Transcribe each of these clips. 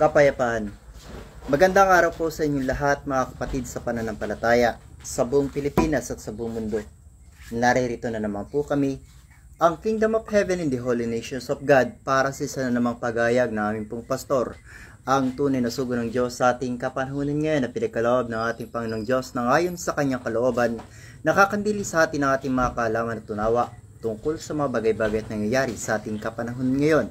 Kapayapaan. Magandang araw po sa inyong lahat mga kapatid sa pananampalataya sa buong Pilipinas at sa buong mundo. Naririto na naman po kami, ang Kingdom of Heaven in the Holy Nations of God, para sa isa na namang pagayag na aming pong pastor, ang tunay na sugo ng Diyos sa ating kapanahunan ngayon na pinagkaloob ng ating Panginoong Diyos na ayon sa kanyang kalooban, nakakandili sa atin ang ating mga kaalaman at tunawa tungkol sa mga bagay-bagay at nangyayari sa ating kapanahunan ngayon.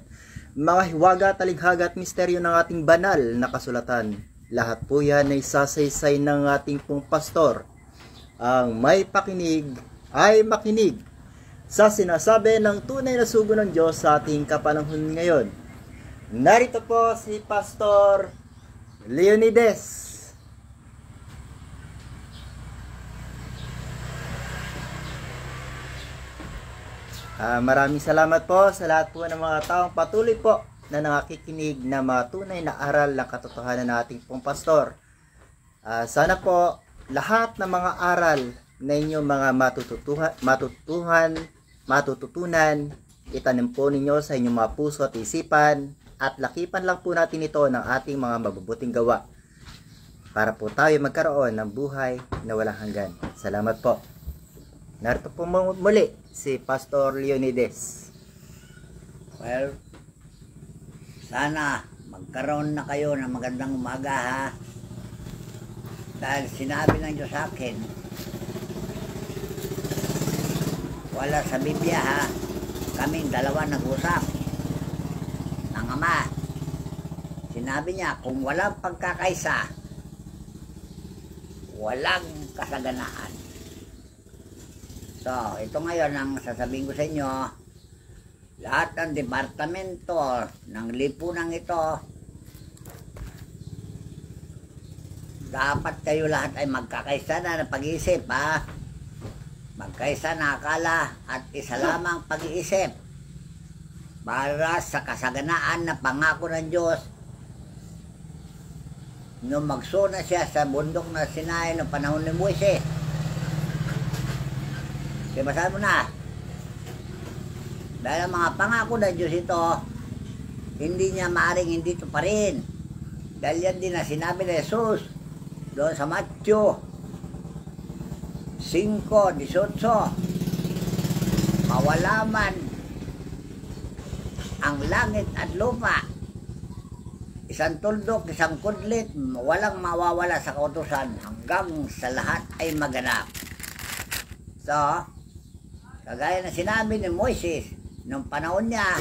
Mga hiwaga, talighaga at misteryo ng ating banal na kasulatan. Lahat po yan ay sasaysay ng ating pong pastor. Ang may pakinig ay makinig sa sinasabi ng tunay na sugo ng Diyos sa ating kapanahon ngayon. Narito po si Pastor Leonides. Maraming salamat po sa lahat po ng mga taong patuloy po na nakikinig na mga tunay na aral ng katotohanan ng ating pong pastor. Sana po lahat ng mga aral na inyong mga matututunan, itanim po ninyo sa inyong mga puso at isipan, at lakipan lang po natin ito ng ating mga mabubuting gawa para po tayo magkaroon ng buhay na walang hanggan. Salamat po. Narito po muli si Pastor Leonides. Well, sana magkaroon na kayo ng magandang umaga, ha? Dahil sinabi ng Diyos sa akin, wala sa Biblia, ha? Kaming dalawa nag-usap ng Ama. Sinabi niya, kung walang pagkakaisa, walang kasaganaan. So, ito ngayon ang sasabihin ko sa inyo. Lahat ng departamento ng lipunan ito, dapat kayo lahat ay magkakaisa na ng pag-iisip, ha? Magkaisa na akala at isa lamang pag-iisip para sa kasaganaan na pangako ng Diyos nung magsuna siya sa bundok na Sinai noong panahon ni Moises. Kaya basahin mo na. Dahil ang mga pangako ng Diyos ito, hindi niya maaring hindi ito pa rin. Dahil yan din na sinabi ni Jesus doon sa Matthew 5:18. Mawala man ang langit at lupa, isang tuldok, isang kudlit, walang mawawala sa kautusan hanggang sa lahat ay maganap. So, kagaya na sinabi ni Moises nung panahon niya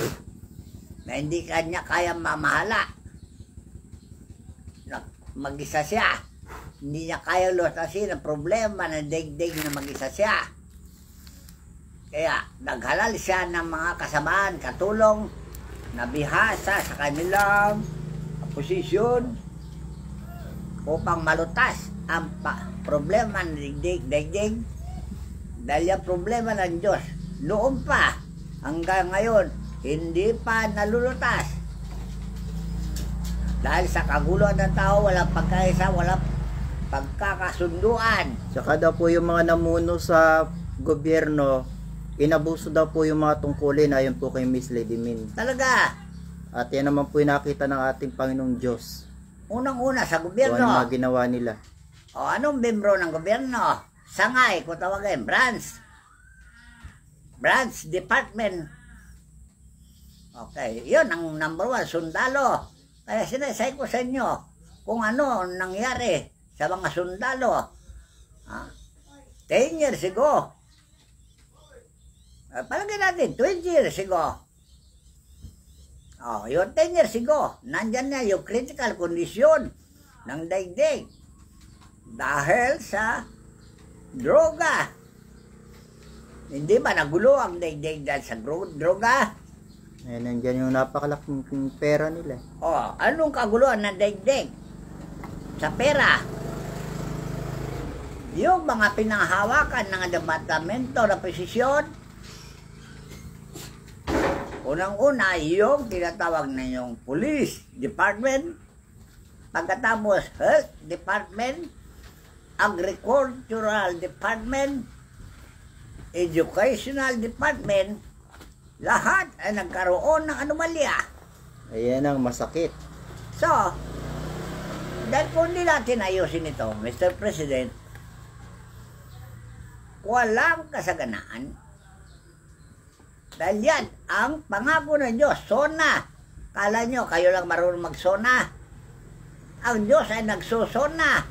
na hindi kanya kaya mamahala, mag-isa siya, hindi niya kaya lutasin ang problema ng daigdig na mag-isa siya. Kaya naghalal siya ng mga kasamaan, katulong na bihasa sa kanilang posisyon upang malutas ang problema ng daigdig. Dahil yung problema ng Diyos noon pa hanggang ngayon hindi pa nalulutas. Dahil sa kaguluhan ng tao, walang pagkaisa, walang pagkakasunduan. Saka daw po yung mga namuno sa gobyerno, inabuso daw po yung mga tungkulin ayon po kay Miss Lady Min. Talaga. At yan naman po yung nakita ng ating Panginoong Diyos. Unang-una sa gobyerno. Kung ano mga ginawa nila. O anong membro ng gobyerno? Sangay, kung tawagin, branch department. Okay, yun ang number 1, sundalo. Kaya sinasay ko sa inyo kung ano nangyari sa mga sundalo. 10 years ago. Palagay natin, 20 years ago. Yung 10 years ago, nandyan na yung critical condition ng daigdig. Dahil sa droga. Hindi ba nagulo ang daigdig dahil sa droga? Nandyan yung napakalaking pera nila. Anong kaguluhan ng daigdig? Sa pera. Yung mga pinanghawakan ng departamento na posisyon, unang-una yung tinatawag na yung police department, pagkatapos health department, agricultural department, educational department, lahat ay nagkaroon ng anomalya. Ayan ang masakit. So, dahil kung hindi natin ayusin ito, Mr. President, walang kasaganaan. Dahil yan, ang pangako ng Diyos, sona. Kala nyo, kayo lang marunong magsona. Ang Diyos ay nagsusona.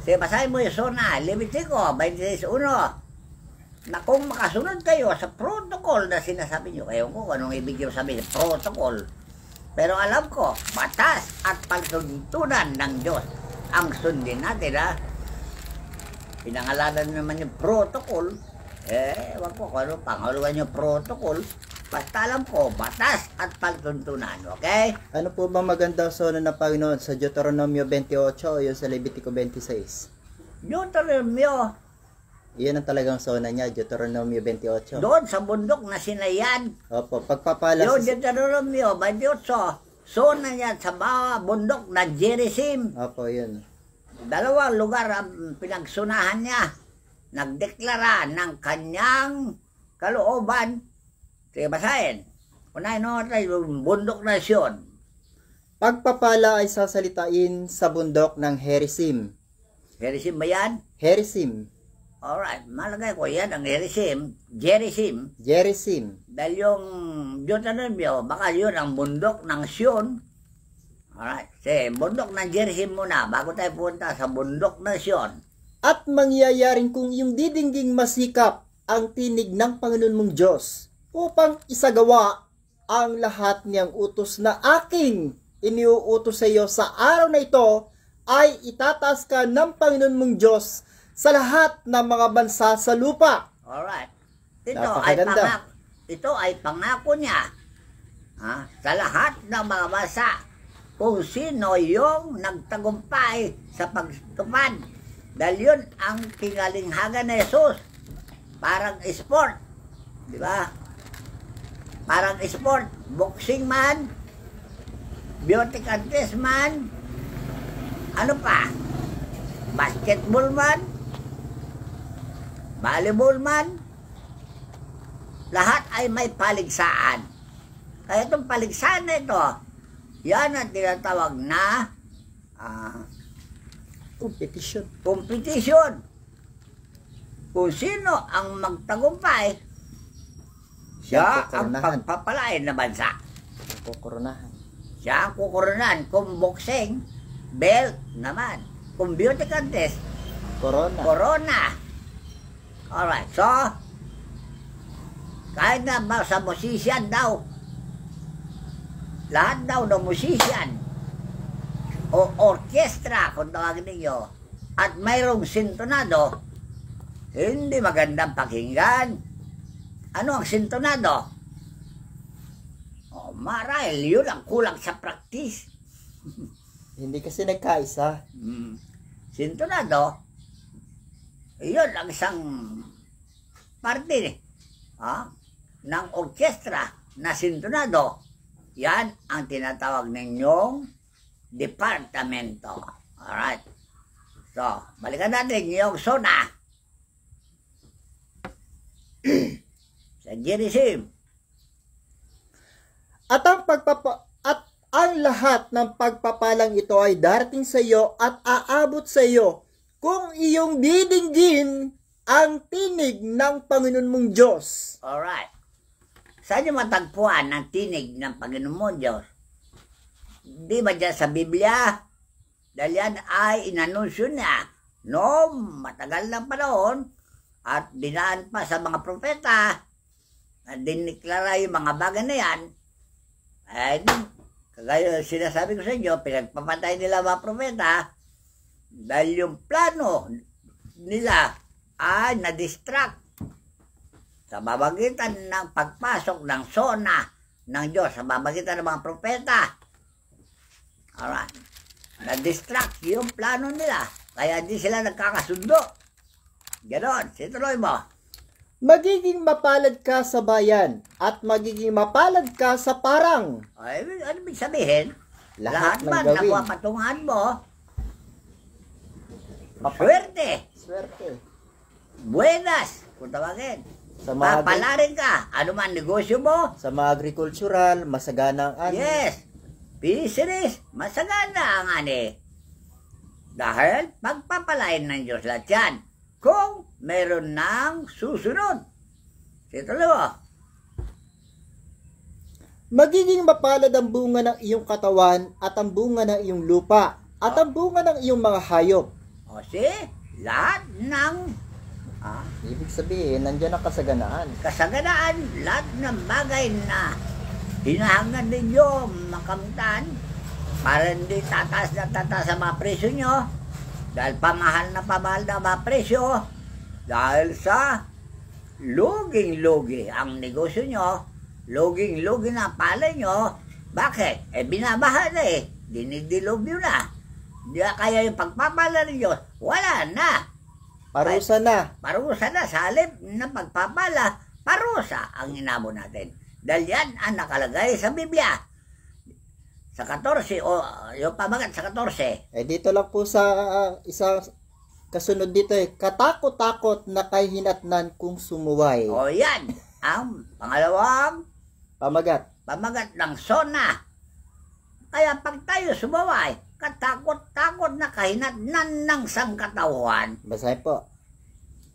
Sige, basahin mo yung sona, Levitico 26:1. Na kung makasunod kayo sa protocol na sinasabi nyo, kayo ko kung anong ibig yung sabihin, protocol. Pero alam ko, batas at pagtuntunan ng Diyos ang sundin natin, ha? Pinangalanan naman yung protocol. Ewan ko kung ano pangaluan yung protocol. Basta alam ko, batas at pagtuntunan, okay? Ano po ba magandang sona ng Panginoon sa Deuteronomio 28 o yung sa Levitico 26? Deuteronomio, Iyan ang talagang sona niya, Deuteronomio 28. doon sa bundok na Sinayan. Opo, pagpapala Yung sa... Deuteronomio 28, sona niya sa mga bundok na Gerizim. Opo, yun. Dalawang lugar ang pinagsunahan niya. Nagdeklara ng kanyang kalooban. Sige, basahin. Unahin natin yung bundok na Sion. Pagpapala ay sasalitain sa bundok ng Gerizim. Gerizim ba yan? Gerizim. Alright, malagay ko yan ang Gerizim. Gerizim. Gerizim. Dahil yung Deuteronomio, baka yun ang bundok ng Sion. Alright, sige, bundok ng Gerizim muna bago tayo punta sa bundok ng Sion. At mangyayaring kung yung didingging masikap ang tinig ng Panginoon mong Diyos upang isagawa ang lahat niyang utos na aking iniuutos sa iyo sa araw na ito, ay itataas ka ng Panginoon mong Diyos sa lahat ng mga bansa sa lupa. Alright. Napakaganda. Ito ay pangako niya, ha, sa lahat ng mga bansa kung sino yung nagtagumpay sa pagtupad. Dahil yun ang pingalinghagan ni Jesus. Parang sport. Di ba? Parang sport. Boxing man, beauty contest man, ano pa? Basketball man, volleyball man, lahat ay may paligsaan. Kaya itong paligsaan na ito, yan ang tinatawag na competition. Kung sino ang magtagumpay, siya ang pagpapalain na bansa. Kukoronahan. Siya ang kukoronan. Kung boxing, belt naman. Kung beauty contest, corona. Alright, so, kahit na sa musician daw, lahat daw ng musician, o orkestra, kung tawagin ninyo, at mayroong sintonado, hindi magandang pakinggan. Ano ang sintonado? Marahil yun ang kulang sa practice. Hindi kasi nagkaisa. Sintonado, yun ang isang parte ng orkestra na sintonado. Yan ang tinatawag ninyong departamento. Alright. So, balikan natin yung sona. Sa Gerizim. At ang lahat ng pagpapalang ito ay darating sa iyo at aabot sa iyo kung iyong didinggin ang tinig ng Panginoon mong Diyos. Alright. Saan yung matagpuan ng tinig ng Panginoon mong Diyos? Di ba dyan sa Biblia? Dahil yan ay inanunsyo niya noong matagal ng panahon at dinaan pa sa mga propeta na diniklara yung mga bagay na yan. Ay, kagaya sinasabi ko sa inyo, pinagpapatay nila mga propeta dahil yung plano nila ay na-distract sa babagitan ng pagpasok ng sona ng Diyos, sa babagitan ng mga propeta. Alright. Na-distract yung plano nila. Kaya di sila nagkakasundo. Ganon. Situloy mo. Magiging mapalad ka sa bayan at magiging mapalad ka sa parang. Ay, ano ibig sabihin? Lahat ng man gawin. nakuha patungan mo, swerte, buenas, kung tawagin. Sa mga Papalarin ka, ano man negosyo mo. sa mga agricultural, masagana ang ani. Yes. Fisheries, masagana ang ani. Dahil pagpapalain ng Diyos lahat yan. Kung meron ng susunod. Ito lang. Magiging mapalad ang bunga ng iyong katawan at ang bunga ng iyong lupa at ang bunga ng iyong mga hayop. O lahat ng Ibig sabihin, nandiyan ang kasaganaan. kasaganaan, lahat ng bagay na hinahangad ninyo makamtan para hindi tataas na tataas ang mga presyo nyo dahil pamahal na mga presyo dahil sa luging-lugi ang negosyo nyo, luging-lugi na palay nyo. Bakit? Binabaha na dinidilubyo na. Hindi na kaya yung pagpapala ng Diyos, wala na. Parusa na. Parusa na sa halip na pagpapala, parusa ang inamo natin. Dahil yan ang nakalagay sa Biblia. Sa 14, o yung pamagat sa 14. Dito lang po sa isang kasunod dito katakot-takot na kay hinatnan kung sumuway. O yan, ang pangalawang Pamagat. pamagat ng sona. Kaya pag tayo sumaway, katakot-takot na kahinatnan ng sangkatawan. Basahin po.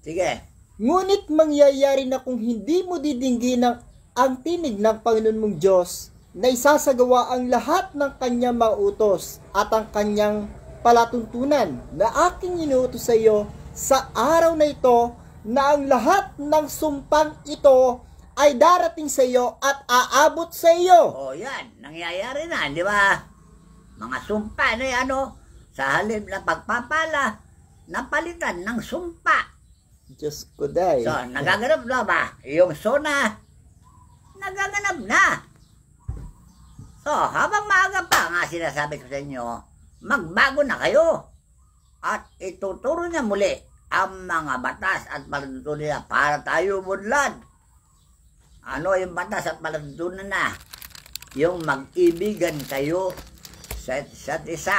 Sige. Ngunit mangyayari na kung hindi mo didinggin ang tinig ng Panginoon mong Diyos na isasagawa ang lahat ng kanyang mautos at ang kanyang palatuntunan na aking inuutos sa iyo sa araw na ito na ang lahat ng sumpang ito ay darating sa iyo at aabot sa iyo. O yan, nangyayari na, di ba? Mga sumpa na sa halip na pagpapala, napalitan ng sumpa. Diyos ko day. So, nagaganap na ba? Yung sona, nagaganap na. So, habang maaga pa, nga sinasabi ko sa inyo, magbago na kayo. At ituturo niya muli ang mga batas at palatuntunan niya para tayo mudlad. Ano yung batas at palatuntunan na? Yung mag-ibigan kayo sa isa't isa.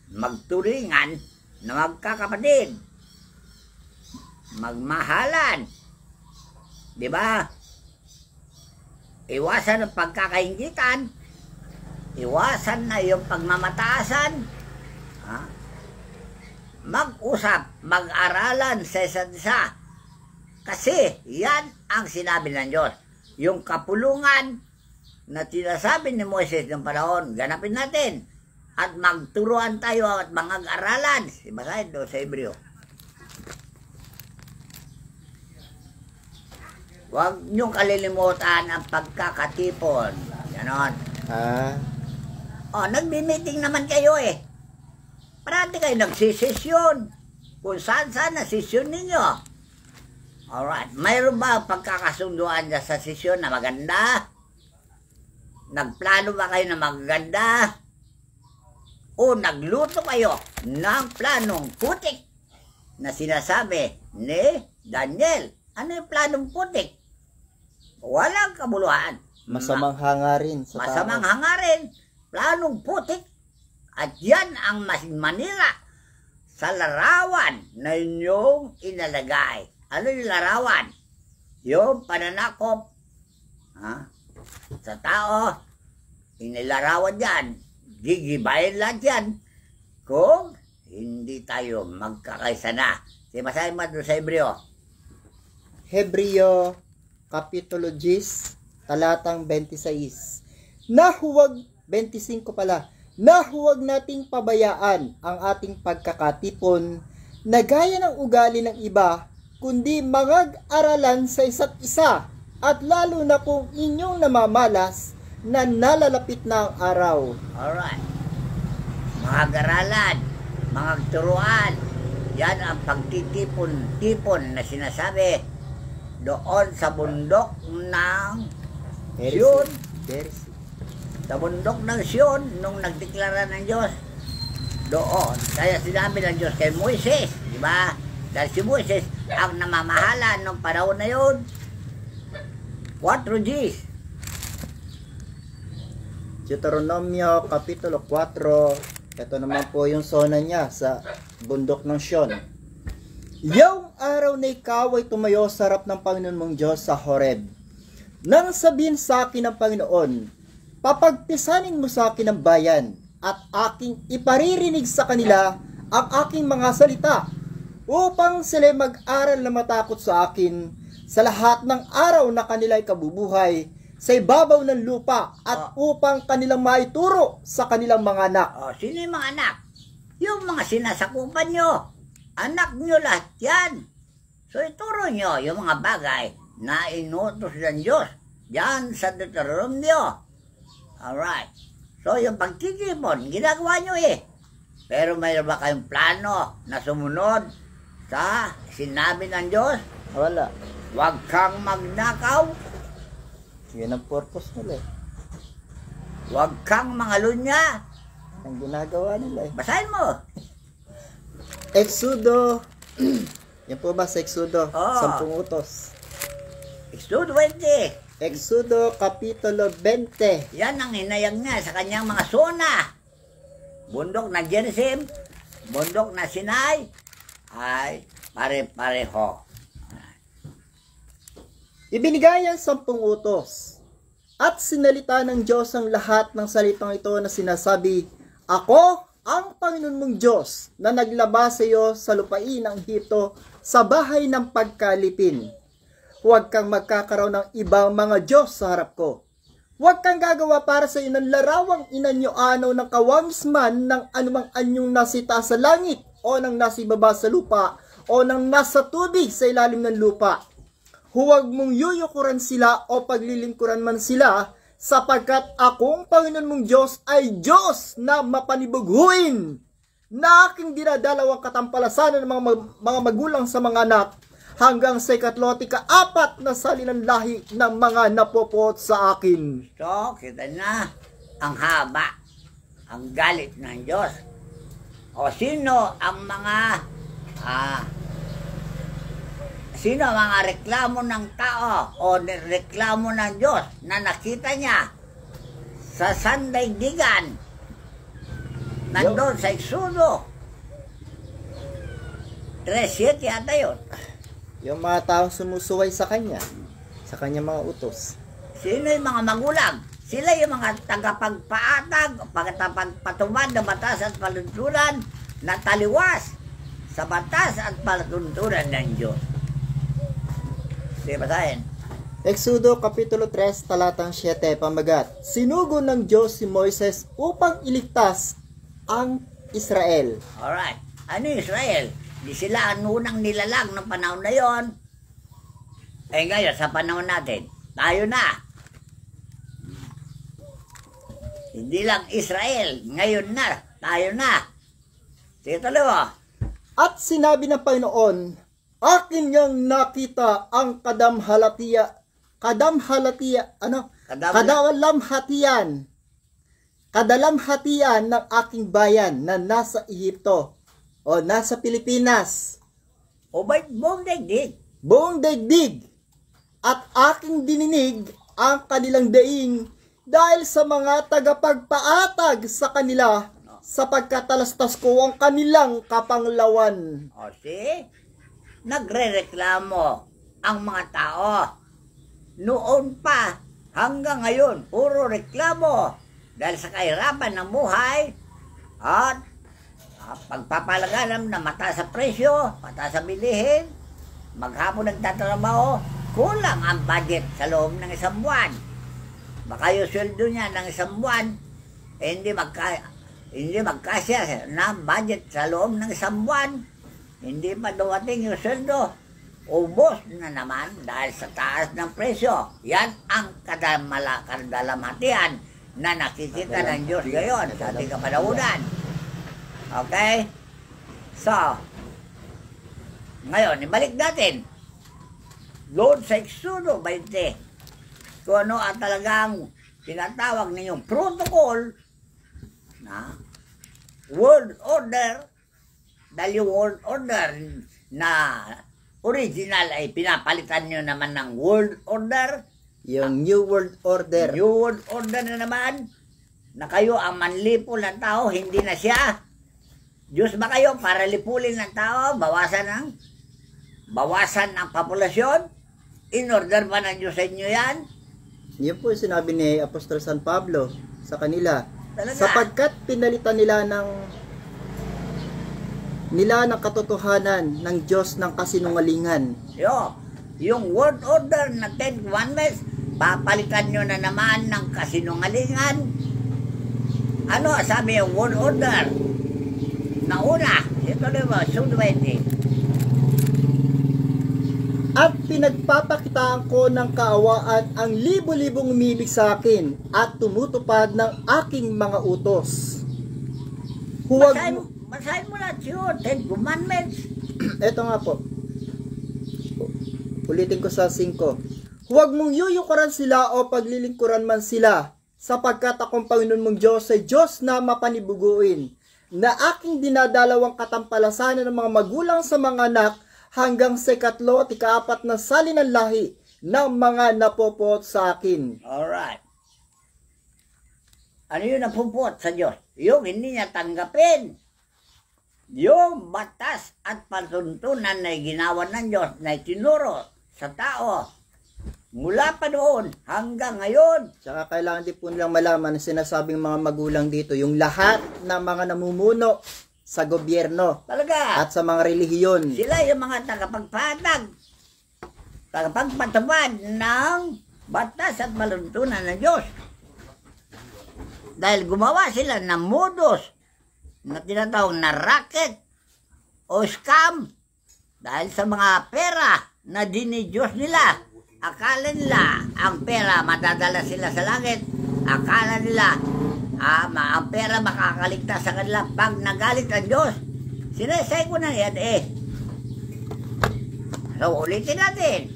Magturingan na magkakapatid. Magmahalan. Di ba? Iwasan ang pagkakaingitan. Iwasan na yung pagmamataasan. Mag-usap, mag-aralan sa isa't isa. Kasi yan ang sinabi ng Diyos. Yung kapulungan na sinasabi ni Moises ng panahon, ganapin natin. At magturuan tayo at mag-aralan. Basahin doon sa Hebreo. Huwag niyong kalilimutan ang pagkakatipon. Ganon. Nagbi-meeting naman kayo Parati kayo nagsisesyon. Kung saan-saan na sesyon ninyo. Alright. Mayroon ba pagkakasunduan dyan sa sesyon na maganda? Nagplano ba kayo na maganda? O nagluto kayo ng planong putik na sinasabi ni Daniel? Ano yung planong putik? Walang kabuluhan. Masamang hangarin sa Masamang tao. hangarin. Planong putik. At yan ang manira sa larawan na inyong inalagay. Ano yung larawan? Yung pananakop sa tao. Inilarawan yan. Gigibayin lahat yan. Kung hindi tayo magkakaisa na. Basahin mo doon sa Hebreo. Hebreo, Kapitulo 10, talatang 26. Na huwag, 25 pala, na huwag nating pabayaan ang ating pagkakatipon na gaya ng ugali ng iba, kundi mangag-aralan sa isa't isa, at lalo na kung inyong namamalas na nalalapit na ang araw. Alright. Mga garalan, mga turuan, yan ang pagtitipon-tipon na sinasabi doon sa bundok ng Sion. Sa bundok ng Sion, nung nagdeklara ng Diyos, doon. Kaya sinabi ng Diyos kay Moises, di ba? Dahil si Moises ang namamahala nung panahon na yun. 4 Gs. Deuteronomio, Kapitulo 4. Ito naman po yung zona niya sa bundok ng Sion. Yung araw na ikaw ay tumayo sa harap ng Panginoon mong Diyos sa Horeb. Nang sabihin sa akin ng Panginoon, papagtisanin mo sa akin ang bayan at aking iparirinig sa kanila ang aking mga salita upang sila mag-aral na matakot sa akin sa lahat ng araw na kanila'y kabubuhay sa ibabaw ng lupa at upang kanilang maituro sa kanilang mga anak. Sino yung mga anak? Yung mga sinasakupan nyo. Anak nyo lahat yan. So ituro nyo yung mga bagay na inutos ng Diyos yan sa Deuteronomio. Alright. So yung pagtitipon, ginagawa nyo eh. Pero mayroon ba kayong plano na sumunod sa sinabi ng Diyos? Wala. Huwag kang magnakaw. Yun ang purpose nila eh. Huwag kang mangalunya. Ang ginagawa nila eh. Basahin mo. Exodo. Yan po ba sa Exodo? 10 utos. Exodo 20. Exodo Kapitulo 20. Yan ang hinayang niya sa kanyang mga zona. Bundok na Gerizim, bundok na Sinai, ay pare-pareho. Ibinigay ang 10 utos. At sinalita ng Diyos ang lahat ng salitang ito na sinasabi, Ako ang Panginoon mong Diyos na naglabas sa iyo sa lupain ng Ehipto sa bahay ng pagkalipin. Huwag kang magkakaroon ng ibang mga Diyos sa harap ko. Huwag kang gagawa para sa iyo ng larawang inanyo ano ng kawangisman ng anumang anyong nasita sa langit o ng nasibaba sa lupa o ng nasa tubig sa ilalim ng lupa. Huwag mong yuyukuran sila o paglilingkuran man sila, sapagkat akong Panginoon mong Diyos ay Diyos na mapanibughuin, na aking dinadalawang katampalasan ng mga magulang sa mga anak, hanggang sa 34 na sali ng lahi ng mga napopoot sa akin. So, kita na ang haba, ang galit ng Diyos. O sino ang mga reklamo ng tao o reklamo ng Diyos na nakita niya sa sandaigdigan nandun sa Exodo 3:7 yata yun. Yung mga taong sumusuway sa kanya mga utos. Sino yung mga magulang? Sila yung mga tagapagpaatag, tagapagpatubad ng batas at palunturan na taliwas sa batas at palunturan ng Diyos. Sige, basahin. Exodo Kapitulo 3, talatang 7, pamagat. Sinugo ng Diyos si Moises upang iligtas ang Israel. Alright. Ano yung Israel? Di sila ang unang nilalang ng panahon na yon. Eh ngayon, sa panahon natin, tayo na. Hindi lang Israel, ngayon na, tayo na. Sige, tuloy mo. At sinabi ng Panginoon, akin niyang nakita ang kadalamhatian ng aking bayan na nasa Ehipto o nasa Pilipinas. O ba't buong daigdig? Buong daigdig. At aking dininig ang kanilang daing dahil sa mga tagapagpaatag sa kanila, sapagkat talastas ko ang kanilang kapanglawan. O see? Nagre-reklamo ang mga tao. Noon pa hanggang ngayon, puro reklamo dahil sa kahirapan ng buhay at pagpapalaganap na mataas sa presyo, mataas sa bilihin, maghapon nagtatrabaho, kulang ang budget sa loob ng isang buwan. Baka yung sweldo niya ng isang buwan, hindi magkasya na budget sa loob ng isang buwan. Hindi pa dumating yung sweldo. Ubos na naman dahil sa taas ng presyo. Yan ang kadalamhatian na nakikita ng Diyos ngayon sa ating kapanahunan. Okay? So, ngayon, ibalik natin. Doon sa Exodo 20, kung ano ang talagang tinatawag ninyong protocol na world order, dahil yung world order na original ay pinapalitan nyo naman ng world order. Yung New World Order. New World Order na naman, na kayo ang manlipol ng tao, hindi na siya. Diyos ba kayo para lipulin ng tao, bawasan ang populasyon? In order ba ng Diyos sa inyo yan? Yun po yung sinabi ni Apostol San Pablo sa kanila. Talaga. Sapagkat pinalitan nila ng katotohanan ng Diyos ng kasinungalingan. Yung word order na 10 commandments, papalitan nyo na naman ng kasinungalingan. Ano sabi yung word order? Na una, ito diba, Sudwede. At pinagpapakitaan ko ng kaawaan ang libo-libong umibig sa akin at tumutupad ng aking mga utos. Basahin mo na yun, 10 commandments. Ito nga po. Ulitin ko sa 5. Huwag mong yuyukuran sila o paglilingkuran man sila, sapagkat akong Panginoon mong Diyos ay Diyos na mapanibuguin, na aking dinadalawang katampalasanan ng mga magulang sa mga anak hanggang sa 3 at 4 na sali ng lahi ng mga napopot sa akin. Alright. Ano yun napupot sa Diyos? Yung hindi niya tanggapin. Yung batas at patuntunan na ginawa ng Diyos na itinuro sa tao mula pa noon hanggang ngayon. Tsaka kailangan din po nilang malaman ang sinasabing mga magulang dito, yung lahat ng mga namumuno sa gobyerno Talaga. at sa mga relihiyon. Sila yung mga tagapagpatupad ng batas at patuntunan ng Diyos. Dahil gumawa sila ng modus na tinatawag na racket o scam dahil sa mga pera na dinidiyos nila. Akala nila ang pera madadala sila sa langit. Akala nila ang pera makakaligtas sa kanila pag nagalit ang Diyos. Sinesay ko na yan So ulitin natin.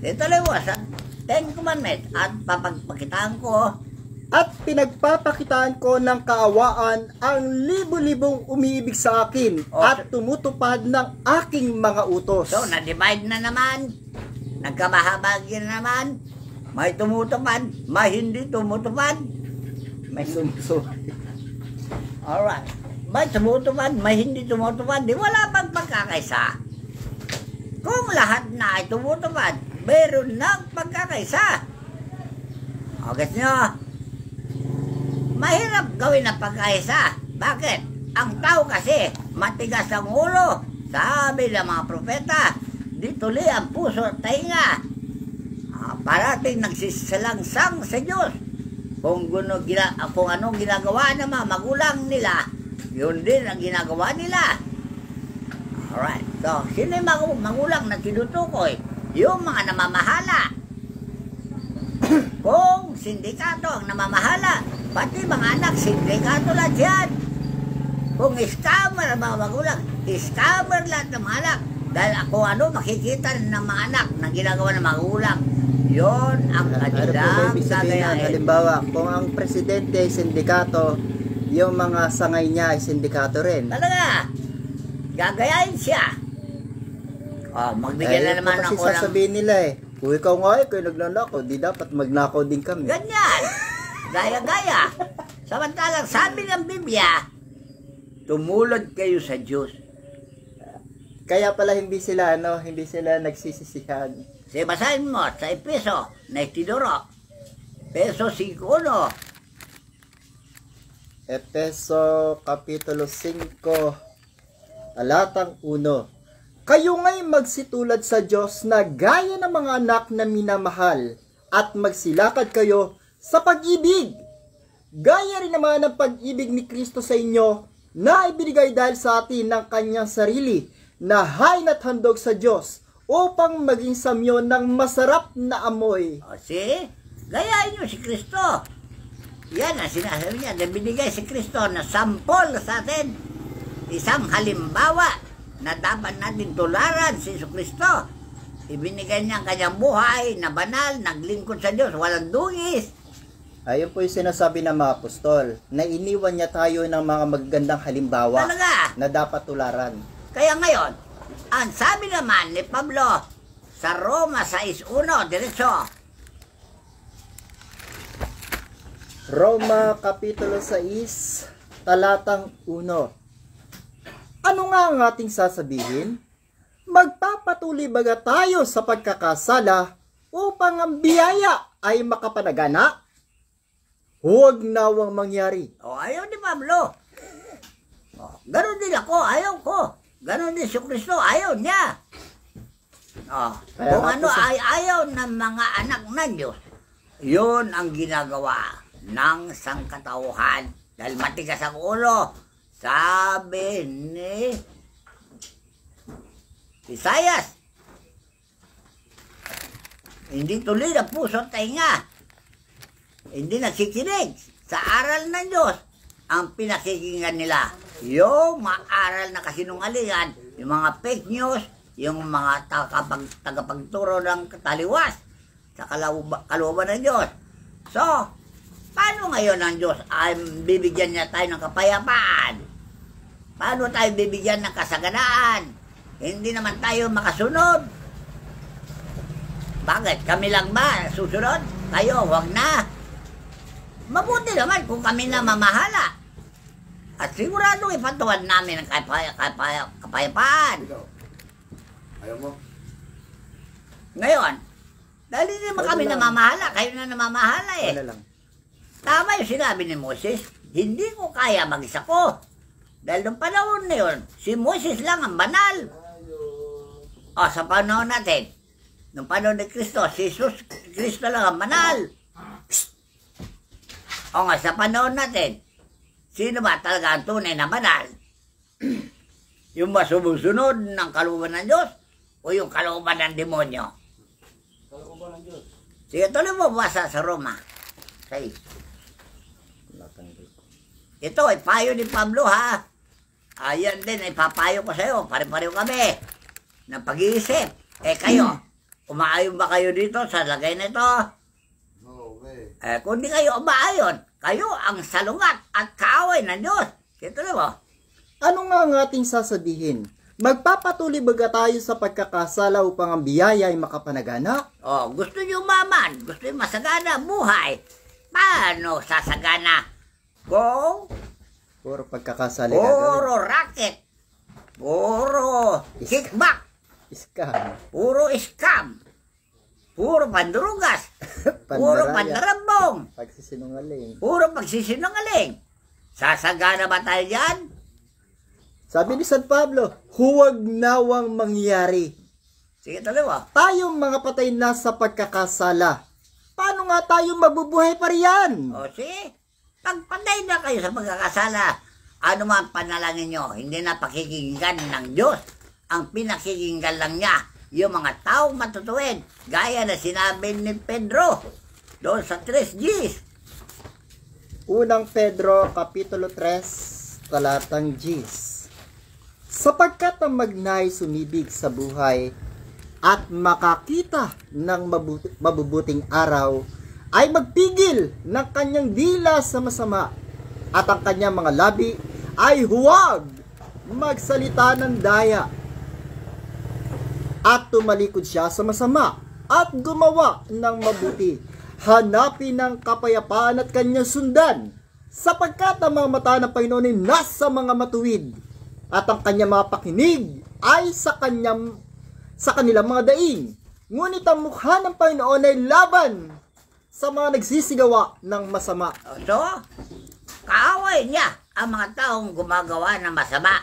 Ito lang sa 10 commandments at papagpakitaan ko. At pinagpapakitaan ko ng kaawaan ang libo-libong umiibig sa akin at tumutupad ng aking mga utos. So, na-divide na naman. Nagkamahabagi na naman. May tumutupad, may hindi tumutupad. May Alright. May tumutupad, may hindi tumutupad. Di wala pang pagkakaisa. Kung lahat na ay tumutupad, meron ng pagkakaisa. O, guess nyo? Mahirap gawin ang pagkaisa. Bakit? Ang tao kasi matigas ang ulo. Sabi ng mga propeta, di tuli ang puso at tainga. Parating nagsisalangsang sa Diyos. Kung anong ginagawa ng mga magulang nila, yun din ang ginagawa nila. Alright. So, sino yung magulang na tinutukoy? Yung mga namamahala. Kung sindikato ang namamahala, pati mga anak, sindikato lahat yan. Kung scammer ang mga magulang, scammer lahat ng mga anak. Dahil kung ano makikita ng mga anak na ginagawa ng magulang, yon ang kanilang gagayahin. Halimbawa, kung ang presidente ay sindikato, yung mga sangay niya ay sindikato rin. Talaga, gagayahin siya. Magbigyan na naman kasi ako ng... sasabihin nila kung ikaw nga kayo nagnanakaw, di dapat magnakaw din kami. Ganyan. Gaya-gaya. Samantalang sabi ng Biblia, tumulad kayo sa Diyos. Kaya pala hindi sila nagsisisihan. Sige, basahin mo sa Epeso na itinuro. Epeso 5:1. Epeso Kapitulo 5, talatang 1. Kayo nga'y magsitulad sa Diyos na gaya ng mga anak na minamahal at magsilakad kayo sa pag-ibig. Gaya rin naman ang pag-ibig ni Kristo sa inyo na ibinigay dahil sa atin ng kanyang sarili na hain at handog sa Diyos upang maging samyo ng masarap na amoy. See? Gayahin nyo si Kristo. Yan ang sinasabi niya na binigay si Kristo na sampol sa atin. Isang halimbawa na dapat natin tularan si Kristo. Ibinigay niya ang kanyang buhay na banal, naglingkod sa Diyos, walang dungis. Ayun po yung sinasabi ng mga apostol, na iniwan niya tayo ng mga magagandang halimbawa. Talaga? Na dapat tularan. Kaya ngayon, ang sabi naman ni Pablo sa Roma 6:1, diretso. Roma Kapitulo 6, talatang 1. Ano nga ang ating sasabihin? Magpapatuloy baga tayo sa pagkakasala upang ang biyaya ay makapanagana? Huwag nawang mangyari. O, ayaw ni Pablo. O, ganun din ako, ayaw ko. Ganun din si Kristo, ayaw niya. O, Kaya kung nga ano po sa- ay ayaw ng mga anak ng Diyos, yun ang ginagawa ng sangkatauhan. Dahil matigas ang ulo. Sabi ni Isayas, hindi tuloy na puso at tainga. Hindi nakikinig sa aral ng Diyos. Ang pinakikinggan nila, yung maaral na kasinungalingan, yung mga fake news, yung mga tagapagturo ng taliwas sa kalooban ng Diyos. So, paano ngayon ang Diyos ay bibigyan niya tayo ng kapayapaan? Paano tayo bibigyan ng kasaganaan? Hindi naman tayo makasunod. Bakit? Kami lang ba susunod? Kayo, wag na. Mabuti naman kung kami na mamahala. At siguradong ipatuwan namin ang kapayapaan. Ayaw mo? Ngayon, dahil hindi naman kami namamahala, kayo na namamahala eh. Wala lang. Tama yung sinabi ni Moses, hindi ko kaya mag-isa ko. Dahil nung panahon na yun, si Moses lang ang banal. O, sa panahon natin, nung panahon ni Kristo, si Jesus Kristo lang ang banal. O nga, sa panahon natin, sino ba talaga ang tunay na banal? Yung ba sumusunod ng kalooban ng Diyos o yung kalooban ng demonyo? Kalooban ng Diyos. Sige, tuloy mo basa sa Roma. 6. Ito ay payo ni Pablo ha. Ayan din ay papayo ko sa'yo. Pare-pareho kami ng pag-iisip. Eh kayo, umaayon ba kayo dito sa lagay na ito? No way. Kung di kayo umaayon, kayo ang salungat at kaaway ng Diyos. Ito na mo. Ano nga ang ating sasabihin? Magpapatuloy ba tayo sa pagkakasala upang ang biyaya ay makapanagana? Oh, gusto niyo umaman, gusto niyo masagana buhay. Paano sasagana? Kung Puro pagkakasala gagawin. puro racket, puro kickback, Scam. puro scam, puro pandurugas, puro pandarambong, Pagsisinungaling. puro pagsisinungaling. Sasagana ba tayo dyan? Sabi ni San Pablo, huwag nawang mangyari. Sige, tuloy mo. Tayong mga patay na sa pagkakasala. Paano nga tayo mabubuhay pa riyan? O sige, pagpanday na kayo sa pagkakasala. Ano man panalangin nyo, hindi na pakikinggan ng Diyos. Ang pinakikinggan lang niya, yung mga taong matutuwid. Gaya na sinabi ni Pedro, doon sa 3 Gs. Unang Pedro, Kapitulo 3, talatang Gs. Sapagkat ang magnais sumibig sa buhay at makakita ng mabubuting araw, ay magpigil ng kanyang dila sa masama at ang kanyang mga labi ay huwag magsalita ng daya at tumalikod siya sa masama at gumawa ng mabuti. Hanapin ang kapayapaan at kanyang sundan sapagkat ang mga mata ng Panginoon ay nasa mga matuwid at ang kanyang mga pakinig ay sa kanilang mga daing. Ngunit ang mukha ng Panginoon ay laban sa mga nagsisigawa ng masama. So, kaaway niya ang mga taong gumagawa ng masama.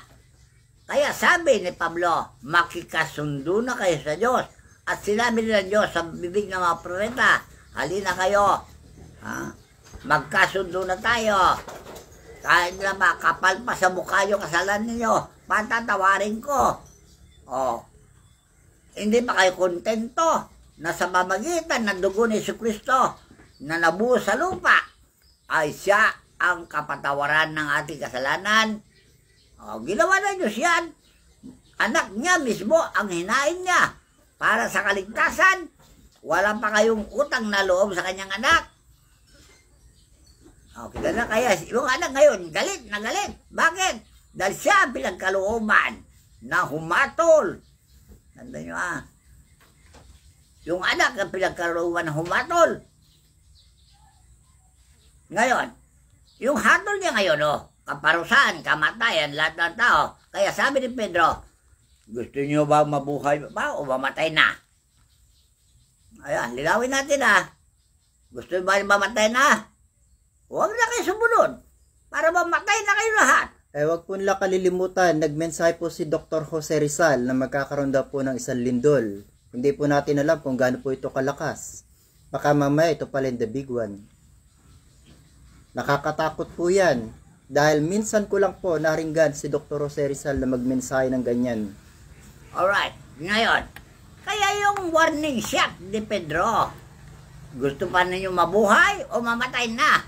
Kaya sabi ni Pablo, makikasundo na kayo sa Diyos. At sinabi nila Diyos sa bibig ng mga propeta, halina kayo, magkasundo na tayo. Kahit na makapal pa sa mukha yung kasalanan ninyo, patatawarin ko. Oh, hindi pa kayo kontento na sa pamagitan ng dugo ni Jesucristo na nabuhos sa lupa ay siya ang kapatawaran ng ating kasalanan. O, ginawa na Diyos yan. Anak niya mismo ang hinain niya para sa kaligtasan. Wala pa kayong utang na loob sa kanyang anak. Okay na kaya yung anak ngayon galit na galit. Bakit? Dahil siya ang pinagkalooban na humatol. Tanda nyo yung anak ang pinagkalooban na humatol. Ngayon, yung hatol niya ngayon, kaparusahan, kamatayan, lahat ng tao. Kaya sabi ni Pedro, gusto niyo ba mabuhay ba o mamatay na? Ayan, linawin natin Gusto ba mamatay na? Huwag na kayo sumunod. Para mamatay na kayo lahat. Wag po nila kalilimutan, nagmensahe po si Dr. Jose Rizal na magkakaroon daw po ng isang lindol. Hindi po natin alam kung gaano po ito kalakas. Baka mamaya ito pala yung the big one. Nakakatakot po yan. Dahil minsan ko lang po naringgan si Dr. Jose Rizal na magmensahe ng ganyan. Alright, ngayon. Kaya yung warning shot ni Pedro. Gusto pa ninyo mabuhay o mamatay na?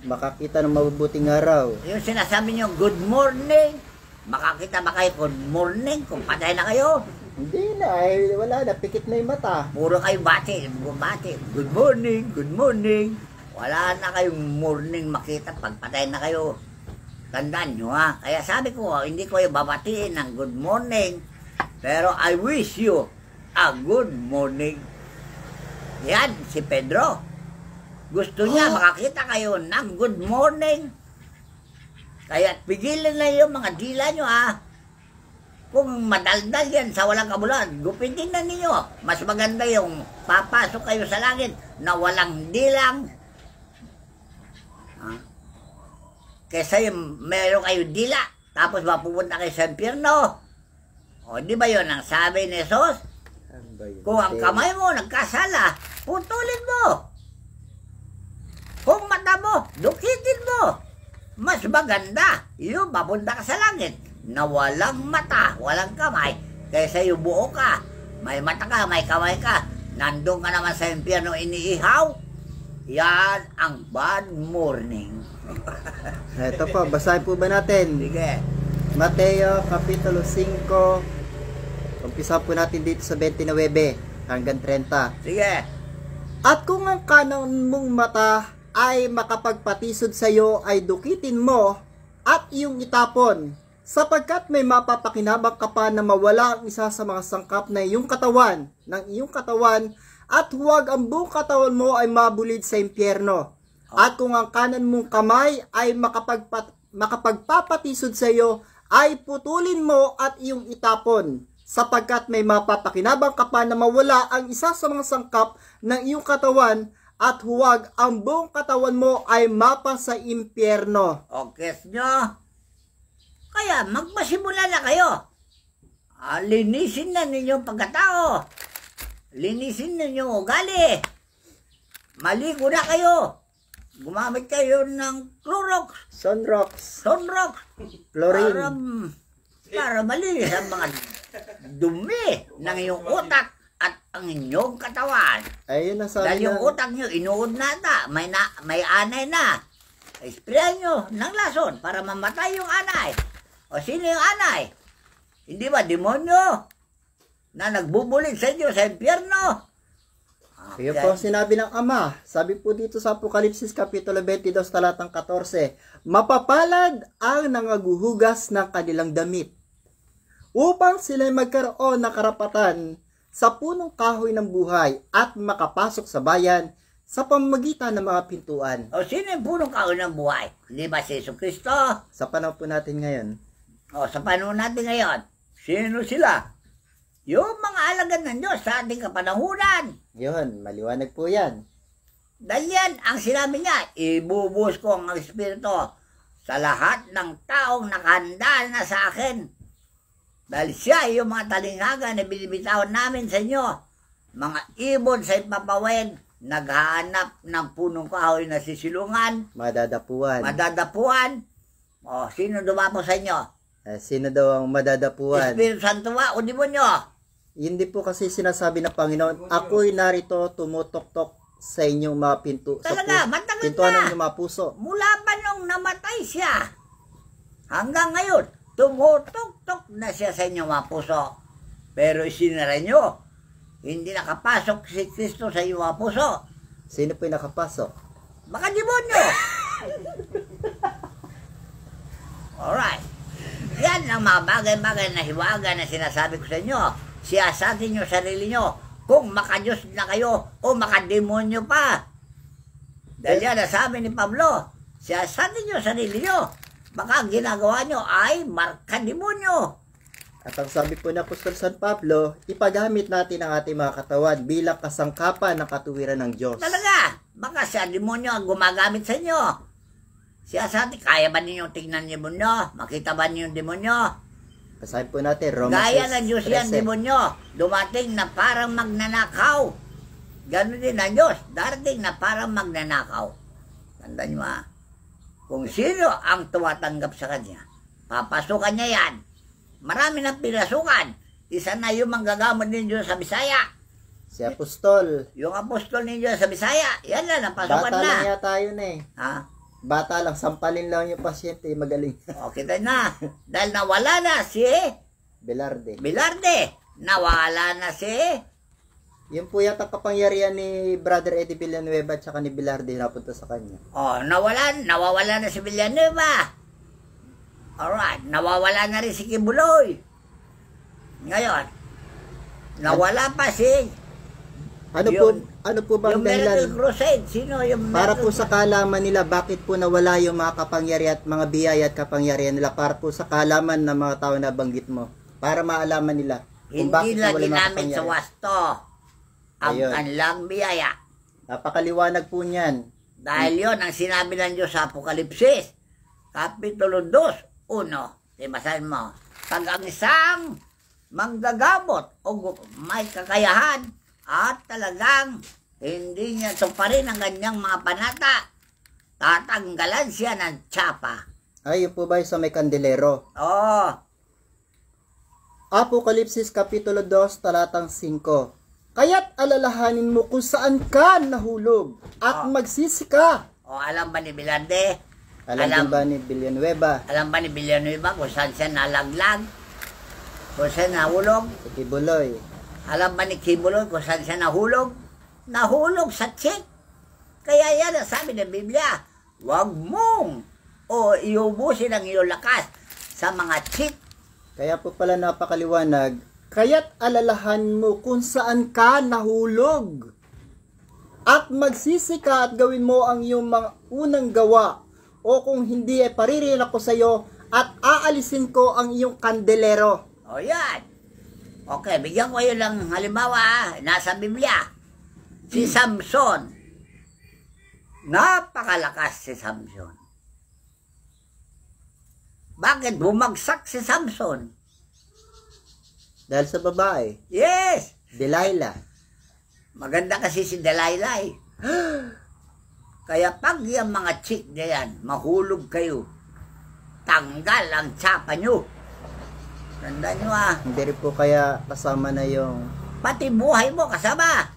Makakita ng mabubuting araw. Yung sinasabi nyo, good morning. Makakita ba kayo good morning kung patay na kayo? Hindi na, wala na, pikit na yung mata. Puro kayo bati. Good morning, good morning. Wala na kayong morning makita pag patay na kayo. Tandaan nyo Kaya sabi ko, hindi ko kayo babatiin ng good morning. Pero I wish you a good morning. Yan, si Pedro. Gusto niya makakita kayo ng good morning. Kaya pigilan na yung mga dila nyo Kung madaldal yan sa walang kabulan, gupitin na ninyo. Mas maganda yung papasok kayo sa langit na walang dilang. Kesa yung meron kayo dila, tapos mapupunta kayo sa impyerno. O di ba yun ang sabi ni Jesus? Kung ang kamay mo nagkasala, putulin mo. Kung mata mo, dukitin mo. Mas maganda yung papunta ka sa langit na walang mata, walang kamay, kaysa yung buo ka. May mata ka, may kamay ka. Nandun ka naman sa impyerno iniihaw. Yan ang bad morning. Ito po, basahin po ba natin? Sige. Mateo Kapitulo 5. Umpisa po natin dito sa 29 hanggang 30. Sige. At kung ang kanan mong mata ay makapagpatisod sa iyo, ay dukitin mo at iyong itapon, sapagkat may mapapakinabang ka pa na mawala ang isa sa mga sangkap na iyong katawan, at huwag ang buong katawan mo ay mabulid sa impyerno. At kung ang kanan mong kamay ay makapagpapatisod sa iyo, ay putulin mo at iyong itapon, sapagkat may mapapakinabang ka pa na mawala ang isa sa mga sangkap ng iyong katawan, at huwag ang buong katawan mo ay mapa sa impyerno. Okay nyo? Kaya magpasimula na kayo. Linisin na ninyo pagkatao. Linisin na ninyo ugali. Maligo na kayo. Gumamit kayo ng Clorox. Sunrox. Chlorine. Para malinis ang mga dumi ng iyong utak at ang inyong katawan. Ayun ang sabi. Dahil yung utak nyo, inuod na may anay na. Sprayan nyo ng lason para mamatay yung anay. O sino yung anay? Hindi ba demonyo na nagbubulig sa inyo sa impyerno? Okay. Yun po sinabi ng Ama. Sabi po dito sa Apokalipsis Kapitulo 22 talatang 14, mapapalad ang nangaguhugas ng kanilang damit, upang sila'y magkaroon ng karapatan sa punong kahoy ng buhay at makapasok sa bayan sa pamamagitan ng mga pintuan. O sino yung punong kahoy ng buhay? Hindi ba si Jesucristo? Sa panahon po natin ngayon. O sa panahon natin ngayon, sino sila? Yung mga alagad ng Diyos sa ating kapanahunan. Yun, maliwanag po yan. Dahil yan, ang sinabi niya, ibubuhos ko ang Espiritu sa lahat ng taong nakahanda na sa akin. Dahil siya yung mga talinghaga na binibitawan namin sa inyo. Mga ibon sa ipapawid, naghahanap ng punong kahoy na sisilungan. Madadapuan. O, sino dumapo sa inyo? Sino daw ang madadapuan? Espiritu Santo ba o demonyo? Hindi po kasi sinasabi ng Panginoon, ako'y narito tumutok-tok sa inyong mga pinto. Talaga, matagal pintuan na. ng inyong mga puso. Mula pa nung namatay siya, hanggang ngayon, tumutok-tok na siya sa inyong mga puso. Pero isinara nyo, hindi nakapasok si Kristo sa inyong mga puso. Sino po yung nakapasok? Baka demonyo. Alright. Yan ang mga bagay-bagay na hiwaga na sinasabi ko sa inyo. Siyasatin nyo sarili nyo kung makadiyos na kayo o makademonyo pa. Dahil yan nasabi ni Pablo, siyasatin nyo sarili nyo. Baka ginagawa nyo ay marka demonyo. At ang sabi po ng Apostol San Pablo, ipagamit natin ang ating mga katawan bilang kasangkapan ng katuwiran ng Diyos. Talaga, baka siya demonyo ang gumagamit sa inyo. Siya sa atin, kaya ba ninyong tingnan yung demonyo? Makita ba niyo yung demonyo? Kasabi po natin, Romans Gaya ng Diyos yan, 13. demonyo. Dumating na parang magnanakaw. Ganon din ang Diyos. Darating na parang magnanakaw. Tandaan nyo kung sino ang tumatanggap sa Kanya, papasukan niya yan. Marami na pinasukan. Isa na yung manggagamot ninyo sa Bisaya. Si Apostol. Yung apostol ninyo sa Bisaya, yan lang, napasukan Bata na. lang yata yun eh. Ha? Bata lang, sampalin lang yung pasyente, magaling. O, kita na. Dahil nawala na si Belarde. Bilarde. Nawala na si... Yun po yata kapangyarihan ni Brother Eddie Villanueva at saka ni Belarde napunta sa kanya. O, nawawala na si Villanueva. Alright, nawawala na rin si Kibuloy. Ngayon, nawala pa si... Ano po ba ang yung Miracle dahilan? Crusade. Sino yung Para Miracle po sa kaalaman nila, bakit po nawala yung mga kapangyarihan at mga biyaya at kapangyarihan nila? Para po sa kaalaman ng mga tao na banggit mo. Para maalaman nila kung bakit Hindi na nawala yung mga ginamit sa kapangyarihan. wasto ang Ayun. kanilang biyaya. Napakaliwanag po niyan. Dahil yon ang sinabi ng Diyos sa Apokalipsis, Kapitulo 2, 1. Basahin mo. Pag ang isang manggagamot o may kakayahan at talagang hindi niya tuparin ang kanyang mga panata, tatanggalan siya ng tsapa. Ay, yun po ba yung sa may kandelero? Oo. Apokalipsis Kapitulo 2, talatang 5. Kaya't alalahanin mo kung saan ka nahulog at magsisi ka. O alam ba ni Bilarde? Alam din ba ni Villanueva? Alam ba ni Villanueva kung saan siya nalaglag? Kung saan nahulog? Sa Kibuloy. Alam ba ni Kibuloy kung saan siya nahulog? Nahulog sa chick. Kaya yan ang sabi ng Biblia, huwag mong o iubusin ang iyong lakas sa mga chick. Kaya po pala napakaliwanag, kaya't alalahan mo kung saan ka nahulog. At magsisi ka at gawin mo ang iyong mga unang gawa. O kung hindi, pariril ako sa iyo at aalisin ko ang iyong kandelero. O yan. Okay, bigyan ko yun lang halimbawa, nasa Biblia. Si Samson. Napakalakas si Samson. Bakit bumagsak si Samson? Dahil sa babae, Yes! Delilah. Maganda kasi si Delilah eh. Kaya pag yung mga chick na yan, mahulog kayo, tanggal ang tsapa nyo. Tandaan nyo Hindi rin po kaya kasama na yung, pati buhay mo kasama.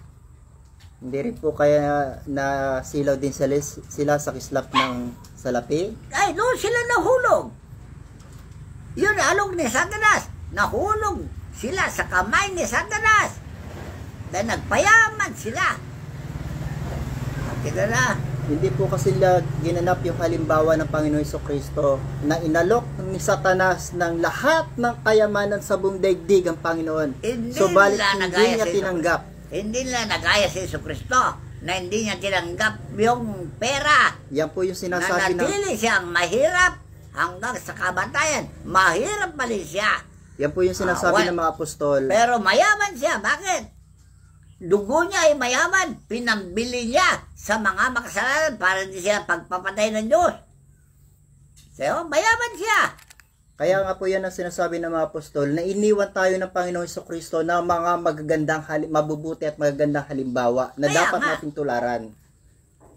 hindi rin po kaya na silaw din sila sa kislap ng salapi. Ay, doon sila nahulog. Yun, alog ni Satanas. Nahulog sila sa kamay ni Satanas. Dahil nagpayaman sila. Kita na. Hindi po kasi nila ginanap yung halimbawa ng Panginoon Jesucristo na inalok ni Satanas ng lahat ng kayamanan sa buong daigdig ang Panginoon. Hindi Subalit nila hindi nagaya niya sa tinanggap. Hindi nila nagaya si Jesucristo na hindi niya tinanggap yung pera. Yan po yung sinasabi ng Nanatili siyang mahirap hanggang sa kamatayan. Mahirap pa rin siya. yan po yung sinasabi well, ng mga apostol. Pero mayaman siya. Bakit? Dugo niya ay mayaman. Pinambili niya sa mga makasalanan para hindi siya pagpapatay ng Diyos. So, mayaman siya. Kaya nga po yan ang sinasabi ng mga apostol na iniwan tayo ng Panginoon Jesucristo ng mga magagandang mabubuti at magagandang halimbawa na Kaya dapat nga. nating tularan.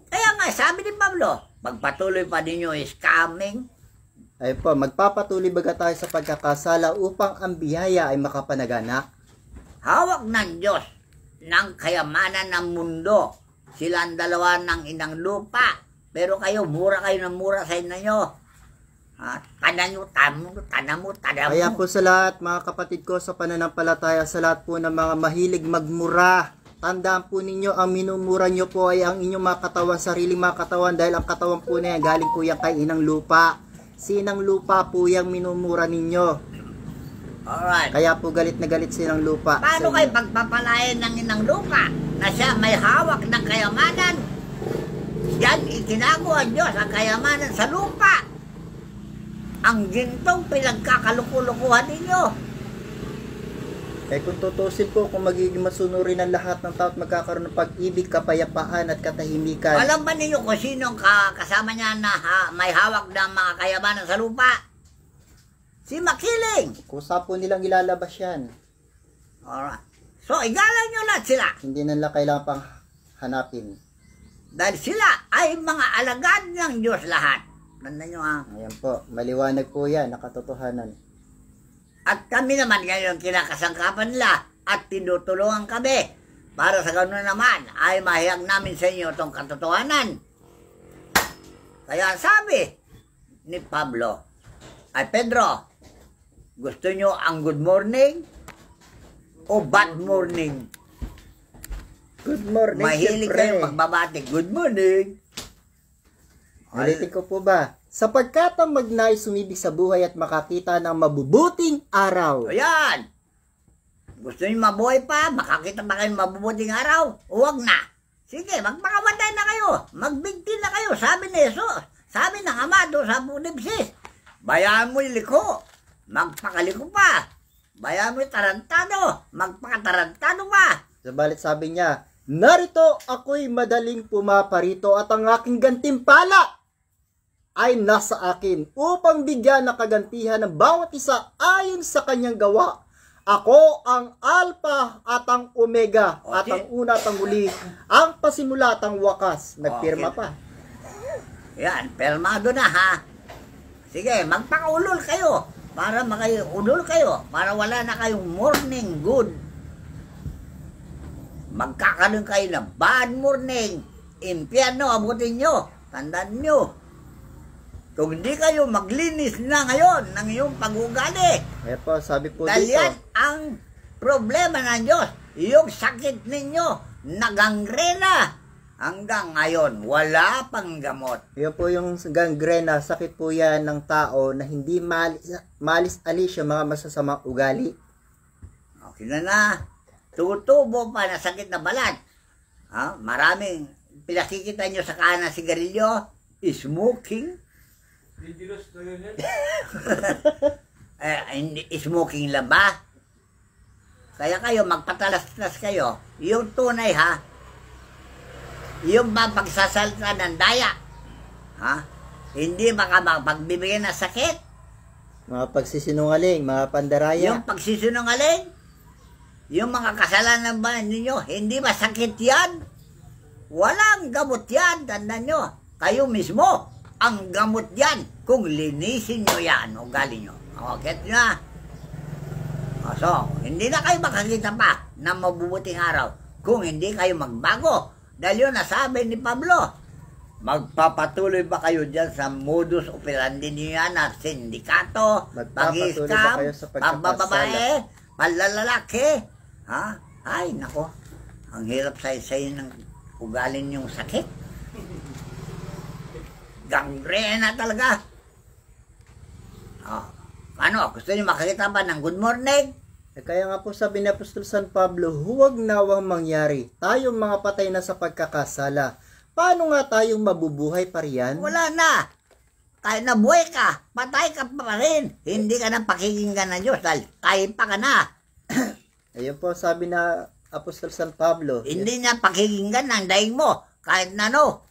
Kaya nga, sabi ni Pablo, pagpatuloy pa ninyo is coming. Ayun po, magpapatuloy baga tayo sa pagkakasala upang ang biyaya ay makapanaganak. Hawak ng Diyos ng kayamanan ng mundo. Sila ang dalawa ng inang lupa. Pero kayo, mura kayo ng mura sa inyo. Tanan mo. Kaya po sa lahat, mga kapatid ko sa pananampalataya, sa lahat po ng mga mahilig magmura, tandaan po ninyo, ang minumura nyo po ay ang inyong mga katawan, sariling mga katawan, dahil ang katawan po na yan, galing po yan kay inang lupa. Sinang lupa po yung minumura ninyo. Alright. Kaya po galit na galit sinang lupa. Paano sa kayo inyo. pagpapalayan ng inang lupa na siya may hawak ng kayamanan? Yan, itinago ang Diyos ang kayamanan sa lupa. Ang gintong pinagkakalukulukuhan ninyo. Eh kung tutusin po, kung magiging masunurin ang lahat ng tao at magkakaroon ng pag-ibig, kapayapaan at katahimikan. Alam ba ninyo kung sinong kasama niya na may hawak ng mga kayamanan sa lupa? Si Makiling! Kusa po nilang ilalabas yan. Alright. So, igalan nyo lahat sila. Hindi nila kailangan pang hanapin. Dahil sila ay mga alagad ng Diyos lahat. Tandaan nyo ha. Ayan po, maliwanag po yan, nakatotohanan. At kami naman ngayon kinakasangkapan nila at tinutulungan kami para sa ganoon naman ay mahiyag namin sa inyo itong katotohanan. Kaya sabi ni Pablo, ay Pedro, gusto nyo ang good morning o bad morning? Good morning, Mahilig kayo magbabati, good morning. Ulitin ko po ba? Sapagkat ang magnais sumibig sa buhay at makakita ng mabubuting araw. Ayan. Gusto niyo mabuhay pa? Makakita pa kayo ng mabubuting araw? Huwag na. Sige, magpakamatay na kayo. Magbigti na kayo. Sabi ni Jesus. Sabi ng Ama doon sa Apocalipsis. Bayaan mo yung liko. Magpakaliko pa. Bayaan mo yung tarantado. Magpakatarantado pa. Sabalit sabi niya, narito ako'y madaling pumaparito at ang aking gantimpala ay nasa akin upang bigyan ng kagantihan ng bawat isa ayon sa kanyang gawa. Ako ang Alpha at ang Omega, at ang una at ang huli, ang pasimula at ang wakas. Nagpirma pa. Yan, permado na ha. Sige, magpakaulol kayo para makaulol kayo para wala na kayong morning good. Magkakaroon kayo ng bad morning. Impyerno, abutin nyo. Tandaan nyo. Kung hindi kayo maglinis na ngayon ng iyong pag-ugali. Eh po, sabi po Dahil dito. yan ang problema ng Diyos. Yung sakit ninyo, nagangrena. Hanggang ngayon, wala pang gamot. Yun po yung gangrena, sakit po yan ng tao na hindi malis-alis yung mga masasamang ugali. Okay na. Tutubo pa na sakit na balat. Maraming pinakikita nyo sa kanan sigarilyo, smoking. Hindi smoking lang ba? Kaya kayo magpatalas-talas kayo. Yung tunay ha, yung mapagsasalita ng daya, hindi baka magbibigay ng sakit. Mga pagsisinungaling, mga pandaraya. Yung pagsisinungaling, yung mga kasalanan ba ninyo, hindi ba sakit yan? Walang gamot yan, tandaan nyo. Kayo mismo ang gamot yan kung linisin nyo yan, ugali nyo. Okay na? So, hindi na kayo makakita pa ng mabubuting araw kung hindi kayo magbago. Dahil yun nasabi ni Pablo, magpapatuloy ba kayo dyan sa modus operandi niyo yan na sindikato, pag-iskam, pagbababae, panlalalaki? Ay, nako, ang hirap sa'yo ng ugali niyong sakit. Gangrena talaga. Ano, gusto niyo makakita ba ng good morning? Kaya nga po sabi ni Apostol San Pablo, huwag nawang mangyari. Tayong mga patay na sa pagkakasala. Paano nga tayong mabubuhay pa riyan? Wala na. Kahit nabuhay ka, patay ka pa rin. Hindi ka nang pakikinggan ng Diyos dahil kahit pa ka na. Ayun po sabi na Apostol San Pablo. Hindi niya pakikinggan ng daing mo. Kahit na no.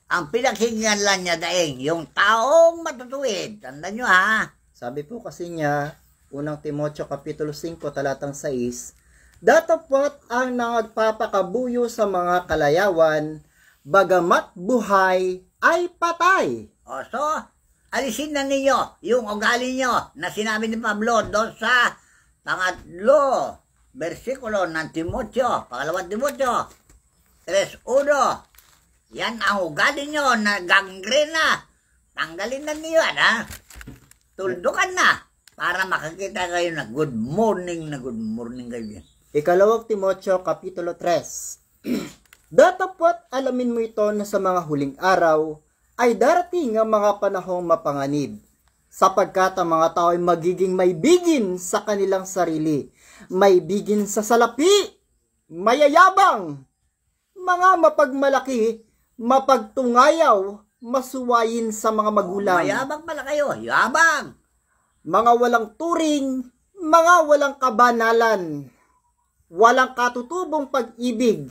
Ang pinakinggan lang niya daing, yung taong matutuwid. Tandaan nyo ha. Sabi po kasi niya, unang Timoteo Kapitulo 5, talatang 6, datapwat ang nagpapakabuyo sa mga kalayawan, bagamat buhay ay patay. So, alisin na ninyo yung ugali nyo na sinabi ni Pablo doon sa pangatlo versikulo ng Timoteo, pangalawang Timoteo 3:1. Yan ang ugali nyo na gangrena. Tanggalin na niyo yan, tuldukan na para makakita kayo na good morning kayo. Ikalawang Timoteo Kapitulo 3. Datapwat alamin mo ito na sa mga huling araw ay darating ang mga panahong mapanganib, sapagkat ang mga tao ay magiging may bigin sa kanilang sarili, may bigin sa salapi, mayayabang, mga mapagmalaki, mapagtungayaw, masuwayin sa mga magulang. Mayabang pala kayo, yabang. Mga walang turing, mga walang kabanalan, walang katutubong pag-ibig,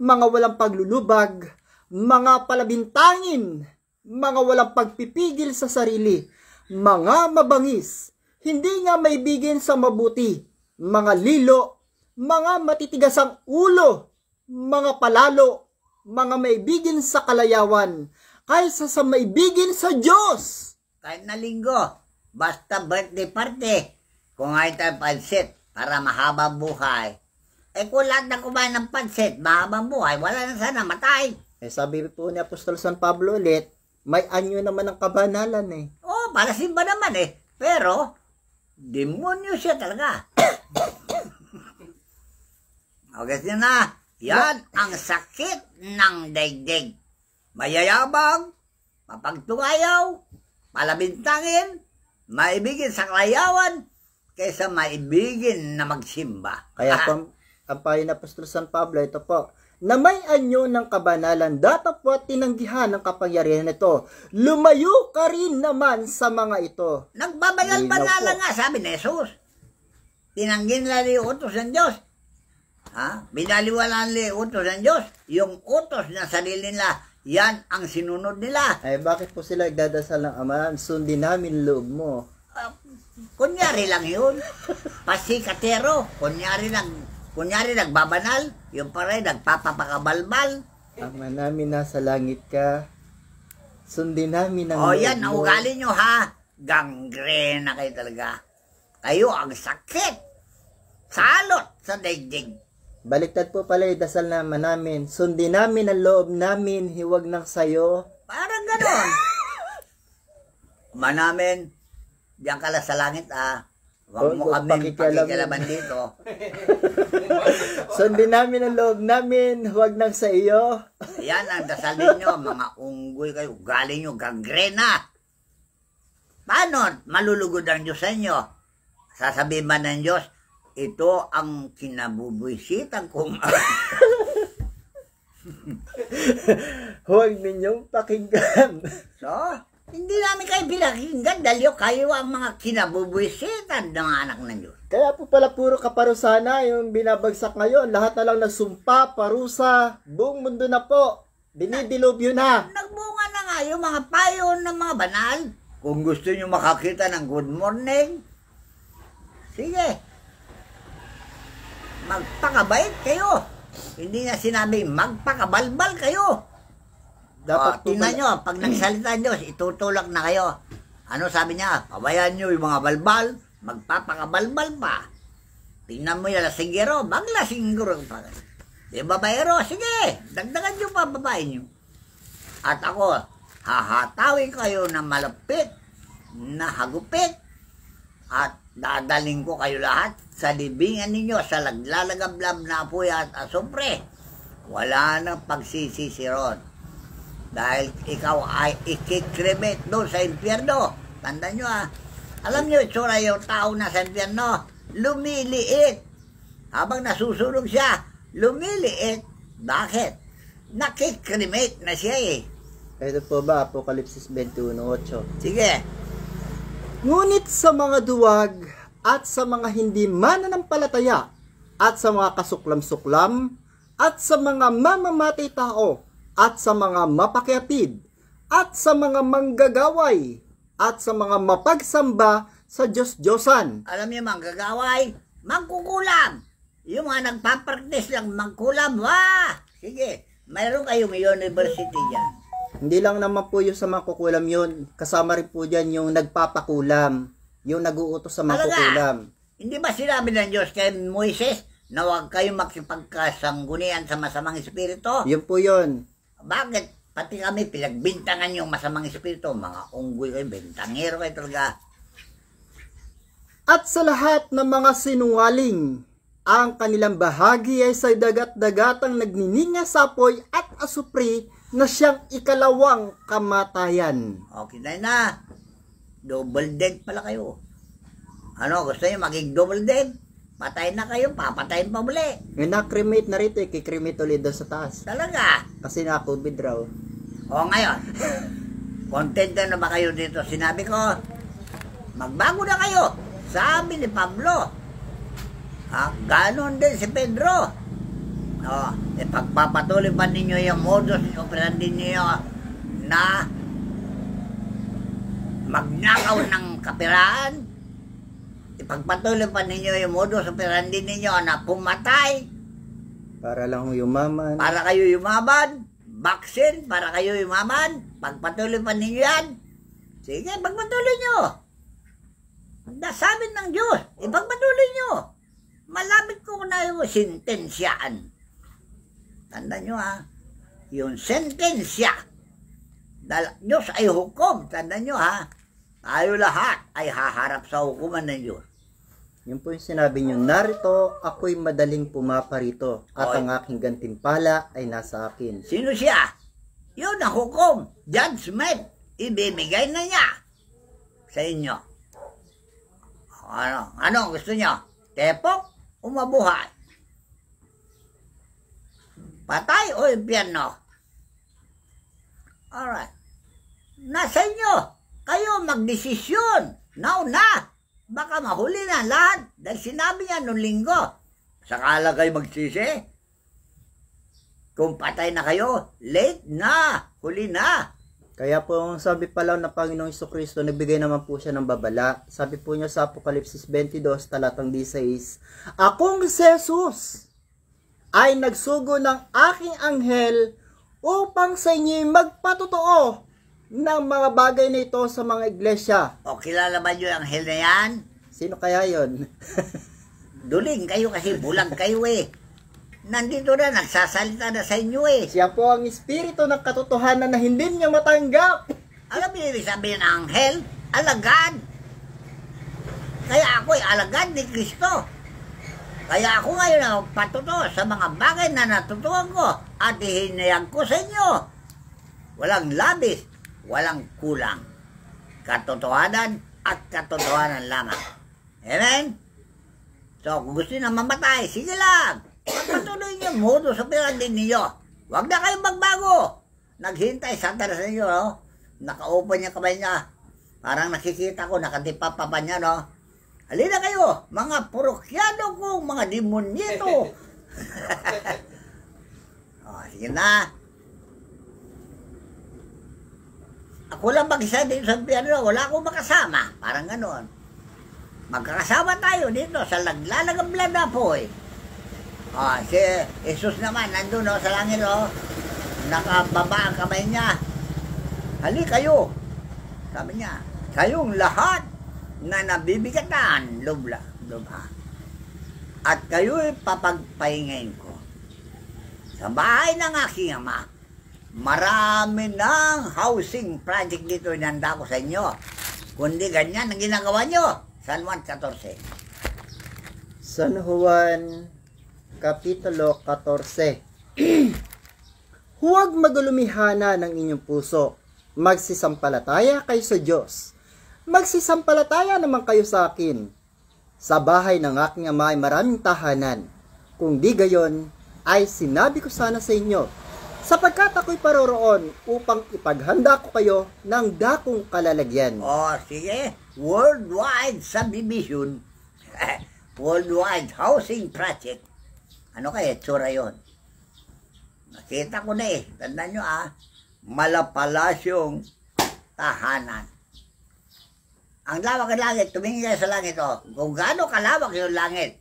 mga walang paglulubag, mga palabintangin, mga walang pagpipigil sa sarili, mga mabangis, hindi nga maibigin sa mabuti, mga lilo, mga matitigas ang ulo, mga palalo, mga maibigin sa kalayawan, kaysa sa maibigin sa Diyos. Kahit na linggo, basta birthday party, kung ay tayo pansit para mahabang buhay. Eh kung lahat na kumain ng pansit, mahabang buhay, wala na sana, matay. Sabi po ni Apostol San Pablo ulit, may anyo naman ng kabanalan Oh, para simba naman Pero, demonyo siya talaga. Okay nyo na, yan ang sakit ng daigdig. Mayayabang, mapagtungayaw, palabintangin, maibigin sa kalayawan, kaysa maibigin na magsimba. Kaya po, ang payo ng Apostol San Pablo, ito po, na may anyo ng kabanalan, datapwat tinanggihan ng kapangyarihan nito. Lumayo ka rin naman sa mga ito. Nagbabanal-banala nga, sabi ni Jesus. Tinanggin nila yung utos ng Diyos. Binaliwalaan nila yung utos ng Diyos. Yung utos na sarili nila, yan ang sinunod nila. Bakit po sila nagdadasal ng Ama, sundin namin loob mo? Kunyari lang yun. Pasikatero. Kunyari nagbabanal, yung paray nagpapapakabalbal. Ama namin nasa langit ka, sundin namin ang yan, ang ugali nyo gangrena kayo talaga. Kayo ang sakit. Salot sa daigdig. Baliktad po pala dasal naman namin, sundin namin ang loob namin, hiwag ng sayo. Parang ganon. Namin, diyan ka lang sa langit Huwag mo kami pakikialaman dito. Sundin namin ang loob namin, huwag nang sa iyo. Yan ang dasal ninyo, mga unggoy kayo. Ugali nyo, gangrena. Paano malulugod ang Diyos sa inyo? Sasabihin ba ng Diyos, ito ang kinabubuisitan kong huwag ninyong pakinggan. So, hindi namin kayo pinakinggan dahil kayo ang mga kinabubuisitan ng mga anak ng Diyos. Kaya po pala puro kaparusana yung binabagsak ngayon. Lahat na lang nagsumpa, parusa, buong mundo na po. Dinidilubyo na. Nagbunga na nga yung mga payo ng mga banal. Kung gusto nyo makakita ng good morning, sige. Magpakabait kayo. Hindi na sinabi magpakabalbal kayo. Dapat tingnan nyo, pag nagsalita Diyos, itutulak na kayo. Ano sabi niya? Pabayaan nyo yung mga balbal, magpapakabalbal pa. Tingnan mo yung lasinggero, maglasinggero pa. Yung babayero, sige, dagdagan nyo pa babae nyo. At ako, hahatawin kayo na malapit, na hagupit, at dadaling ko kayo lahat sa libingan ninyo, sa laglalagablab na apoy at asupre. Wala nang pagsisisi ron. Dahil ikaw ay ikikremate doon sa impyerno. Tandaan nyo Alam nyo, itsura yung tao na sa impyerno, lumiliit. Habang nasusunog siya, lumiliit. Bakit? Nakikremate na siya Ito po ba, Apokalipsis 21:8. Sige. Ngunit sa mga duwag at sa mga hindi mananampalataya at sa mga kasuklam-suklam at sa mga mamamatay tao at sa mga mapakiatid, at sa mga manggagaway, at sa mga mapagsamba sa Diyos-Diyosan. Alam niyo, manggagaway, magkukulam. Yung mga nagpapractice lang magkulam, sige, mayroon kayong university dyan. Hindi lang naman po yung sa mga kukulam yun, kasama rin po dyan yung nagpapakulam, yung nag-uutos sa mga kukulam. Hindi ba sinabi ng Diyos kay Moises na huwag kayong makipagkasanggunian sa masamang espiritu? Yun po yun. Bakit? Pati kami pinagbintangan yung masamang espiritu. Mga unggoy kayo, bintangero kayo talaga. At sa lahat ng mga sinungaling, ang kanilang bahagi ay sa dagat-dagatang nagnininga sa apoy at asupri na siyang ikalawang kamatayan. Okay na. Double dead pala kayo. Ano, gusto nyo maging double dead? Patay na kayo, papatayin pa muli. Na-cremate na rito, kikremate ulit doon sa taas. Talaga? Kasi na-COVID raw. O ngayon, content na ba kayo dito? Sinabi ko, magbago na kayo. Sabi ni Pablo. Ganon din si Pedro. Pagpapatuloy pa ninyo yung modus operandi ninyo na magnakaw ng kapiraan, ipagpatuloy pa ninyo yung modus operandi ninyo na pumatay Para lang yumaman. para kayo yumaman, baksin para kayo yumaman, pagpatuloy pa ninyo yan. Sige, pagpatuloy nyo. Nasabi ng Diyos, ipagpatuloy nyo. Malapit ko na yung sentensyaan. Tandaan nyo yung sentensya. Diyos ay hukom. Tandaan nyo tayo lahat ay haharap sa hukuman ng Diyos. Yun po yung sinabi nyo, narito ako'y madaling pumaparito at ang aking gantimpala ay nasa akin. Sino siya? Yun ang hukom. Judgment. Ibibigay na niya sa inyo. Ano ang gusto nyo? Tepok o mabuhay? Patay o impyerno? Alright. Nasa inyo. Kayo magdesisyon. Now na. Baka mahuli na lahat. Dahil sinabi niya nung linggo. Sakala kayo magsisi. Kung patay na kayo, late na. Huli na. Kaya po sabi pala ng Panginoong Jesucristo, nagbigay naman po siya ng babala. Sabi po niya sa Apokalipsis 22, talatang 16, Akong si Jesus ay nagsugo ng aking anghel upang sa inyo'y magpatotoo ng mga bagay na ito sa mga iglesia. O kilala ba nyo ang anghel na yan? Sino kaya yon? Duling kayo kasi bulag kayo Nandito na, nagsasalita na sa inyo Siya po ang espiritu ng katotohanan na hindi niya matanggap. Alam niyo ibig sabihin ng anghel? Alagad. Kaya ako ay alagad ni Kristo. Kaya ako ngayon ang patuto sa mga bagay na natutuhan ko at ihinayag ko sa inyo. Walang labis, walang kulang. Katotohanan at katotohanan lamang. Amen? So, kung gusto nyo na mamatay, sige lang. Pagpatuloy niyo, modus operandi ninyo. Huwag na kayong magbago. Naghintay, Satanas sa inyo, Naka-open niya kamay niya. Parang nakikita ko, nakatipa pa niya, Halina kayo, mga porokyano ko, mga demonyito. Sige na. Ako lang mag-isa dito sa piano, wala akong makasama. Parang gano'n. Magkakasama tayo dito sa laglalagabla na po si Jesus naman, nandun sa langit nakababa ang kamay niya. Hali kayo. Sabi niya, kayong lahat na nabibigatan, lubha. At kayo'y papagpahingayin ko. Sa bahay ng aking ama, marami ng housing project dito inanda ko sa inyo. Kundi ganyan ang ginagawa nyo. San Juan 14. San Juan Kapitulo 14. Huwag magulumihana ng inyong puso. Magsisampalataya kayo sa Diyos. Magsisampalataya naman kayo sa akin. Sa bahay ng aking ama ay maraming tahanan. Kung di gayon, ay sinabi ko sana sa inyo, sapagkat ako'y paroroon upang ipaghanda ko kayo ng dakong kalalagyan. Sige. Worldwide subdivision. Worldwide housing project. Ano kaya tsura yun? Nakita ko na Tandaan nyo malapalasyong tahanan. Ang lawak ng langit, tumingin kayo sa langit Kung gaano kalawak yung langit,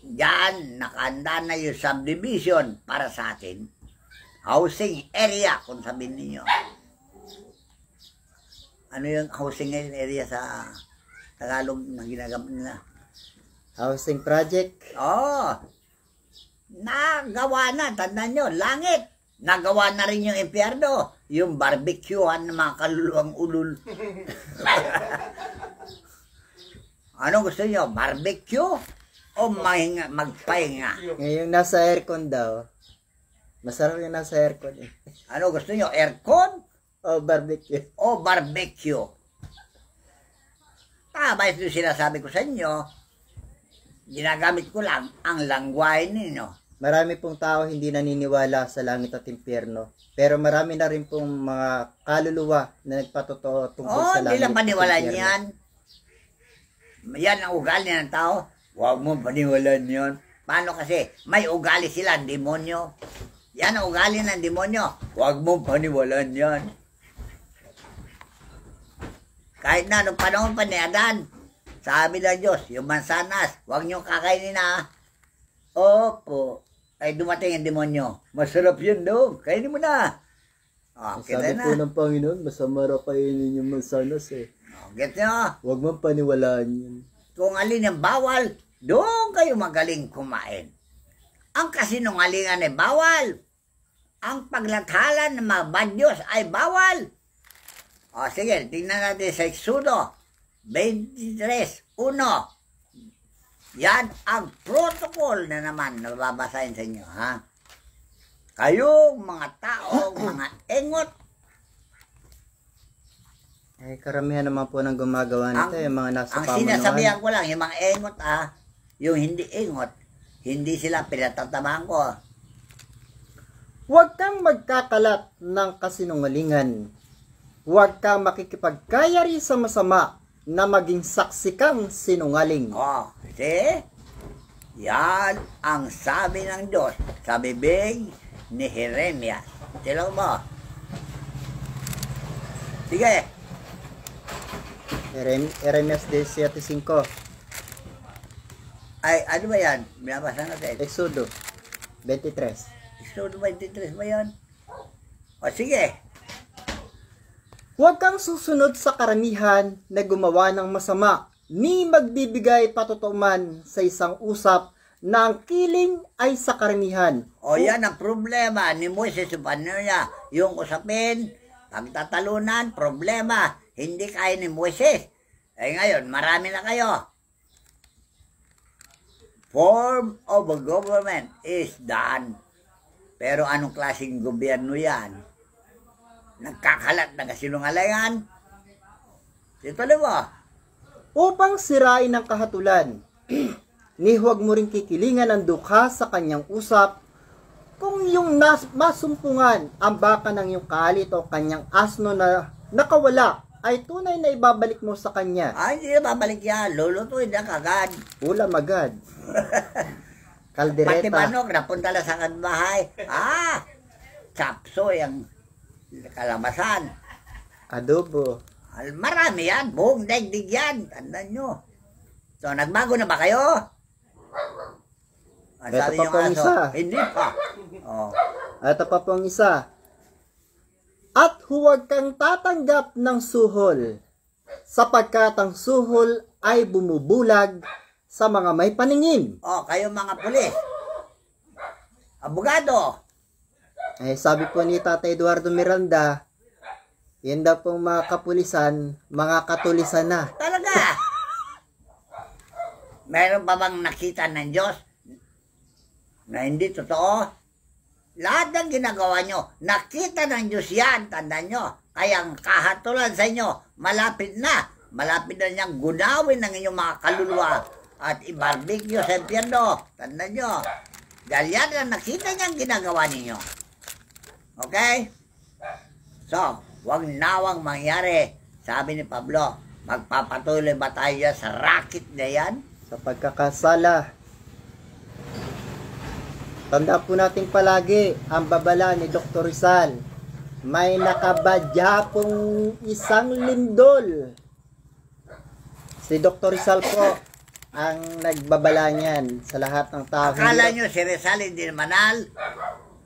diyan nakahanda na yung subdivision para sa atin. Housing area, kung sabihin ninyo. Ano yung housing area sa Tagalog na ginagamit nila? Housing project? Nagawa na, tandaan nyo, langit. Nagawa na rin yung impyerno. Yung barbecuehan ng mga kaluluwang ulul. Ano gusto nyo? Barbecue? O magpahinga? Ngayong nasa aircon daw. Masarap yung nasa aircon Ano gusto nyo? Aircon? O barbecue? O barbecue? Tama ito sinasabi ko sa inyo. Ginagamit ko lang ang langwahe ninyo. Marami pong tao hindi naniniwala sa langit at impyerno. Pero marami na rin pong mga kaluluwa na nagpatotoo tungkol sa langit Hindi lang paniwala niyan. yan ang ugali ng tao, huwag mo paniwalaan yun. Paano kasi? May ugali sila, demonyo. Yan ang ugali ng demonyo. Huwag mo paniwalaan yan. Kahit na nung panahon pa ni Adan, sabi ng Diyos, yung mansanas, huwag nyo kakainin na. Opo. Ay dumating yung demonyo. Masarap yun daw. Kainin mo na. Sabi po ng Panginoon, masama raw kainin yung mansanas eh. Get nyo? Huwag mong paniwalaan yun. Kung alin ang bawal, doon kayo magaling kumain. Ang kasinungalingan ay bawal. Ang paglathalan ng mga badyos ay bawal. O sige, tingnan natin sa Exodo 23:1. Yan ang protocol na naman na babasahin sa inyo, ha? Kayong mga taong mga engot. Eh, karamihan naman po ng gumagawa nito, yung mga nasa Ang pamunuan. sinasabihan ko lang, yung mga engot, yung hindi engot, hindi sila pinatatamaan ko. Huwag kang magkakalat ng kasinungalingan. Huwag kang makikipagkayari sa masama na maging saksi kang sinungaling. See? Yan ang sabi ng Diyos sa bibig ni Jeremias. Tilaw mo. Sige. Jeremias 17:5. Ay, ano ba yan? Binabasa natin. Exodo 23. Exodo 23 ba yan? O sige. Huwag kang susunod sa karamihan na gumawa ng masama, ni magbibigay patutuman sa isang usap na ang kiling ay sa karamihan. O yan ang problema ni Moises. Paano niya? Yung usapin, pagtatalunan, problema. Hindi kaya ni Moises. Eh ngayon, marami na kayo. Form of a government is done. Pero anong klaseng gobyerno yan? Nagkakalat ng kasinungalingan. Ito ba? Upang sirain ang kahatulan, ni huwag mo ring kikilingan ang dukha sa kanyang usap, kung yung masumpungan ang baka ng iyong kalit o kanyang asno na nakawala, ay tunay na ibabalik mo sa kanya. Ay, hindi na babalik yan. Lulutuin na kagad. Ulam agad. Pati Kaldereta. manok, napunta na sa bahay. Chapsoy ang kalamasan. Adobo. Marami yan. Buong daigdig yan. Tandaan nyo. So, nagbago na ba kayo? Ang Ito sabi pa yung pong aso, isa. hindi pa. Oh. Ito pa pong isa. At huwag kang tatanggap ng suhol, sapagkat ang suhol ay bumubulag sa mga may paningin. Kayo mga pulis. Abogado. Eh, sabi po ni Tata Eduardo Miranda, yan daw pong mga kapulisan, mga katulisan na. Talaga. Meron pa bang nakita ng Diyos na hindi totoo? Lahat ng ginagawa nyo, nakita ng Diyos yan, tandaan nyo. Kaya ang kahatulan sa inyo, malapit na. Malapit na niyang gunawin ng inyong mga kaluluwa at ibarbecue sa impyerno. Tandaan nyo. Dahil yan ang nakita niyang ginagawa ninyo. Okay? So, huwag nawang mangyari. Sabi ni Pablo, magpapatuloy ba tayo sa racket na yan? Sa pagkakasala. Tanda po natin palagi ang babala ni Dr. Rizal. May nakabadya pong isang lindol. Si Dr. Rizal po ang nagbabala niyan sa lahat ng tao. Akala nyo si Rizal hindi manal?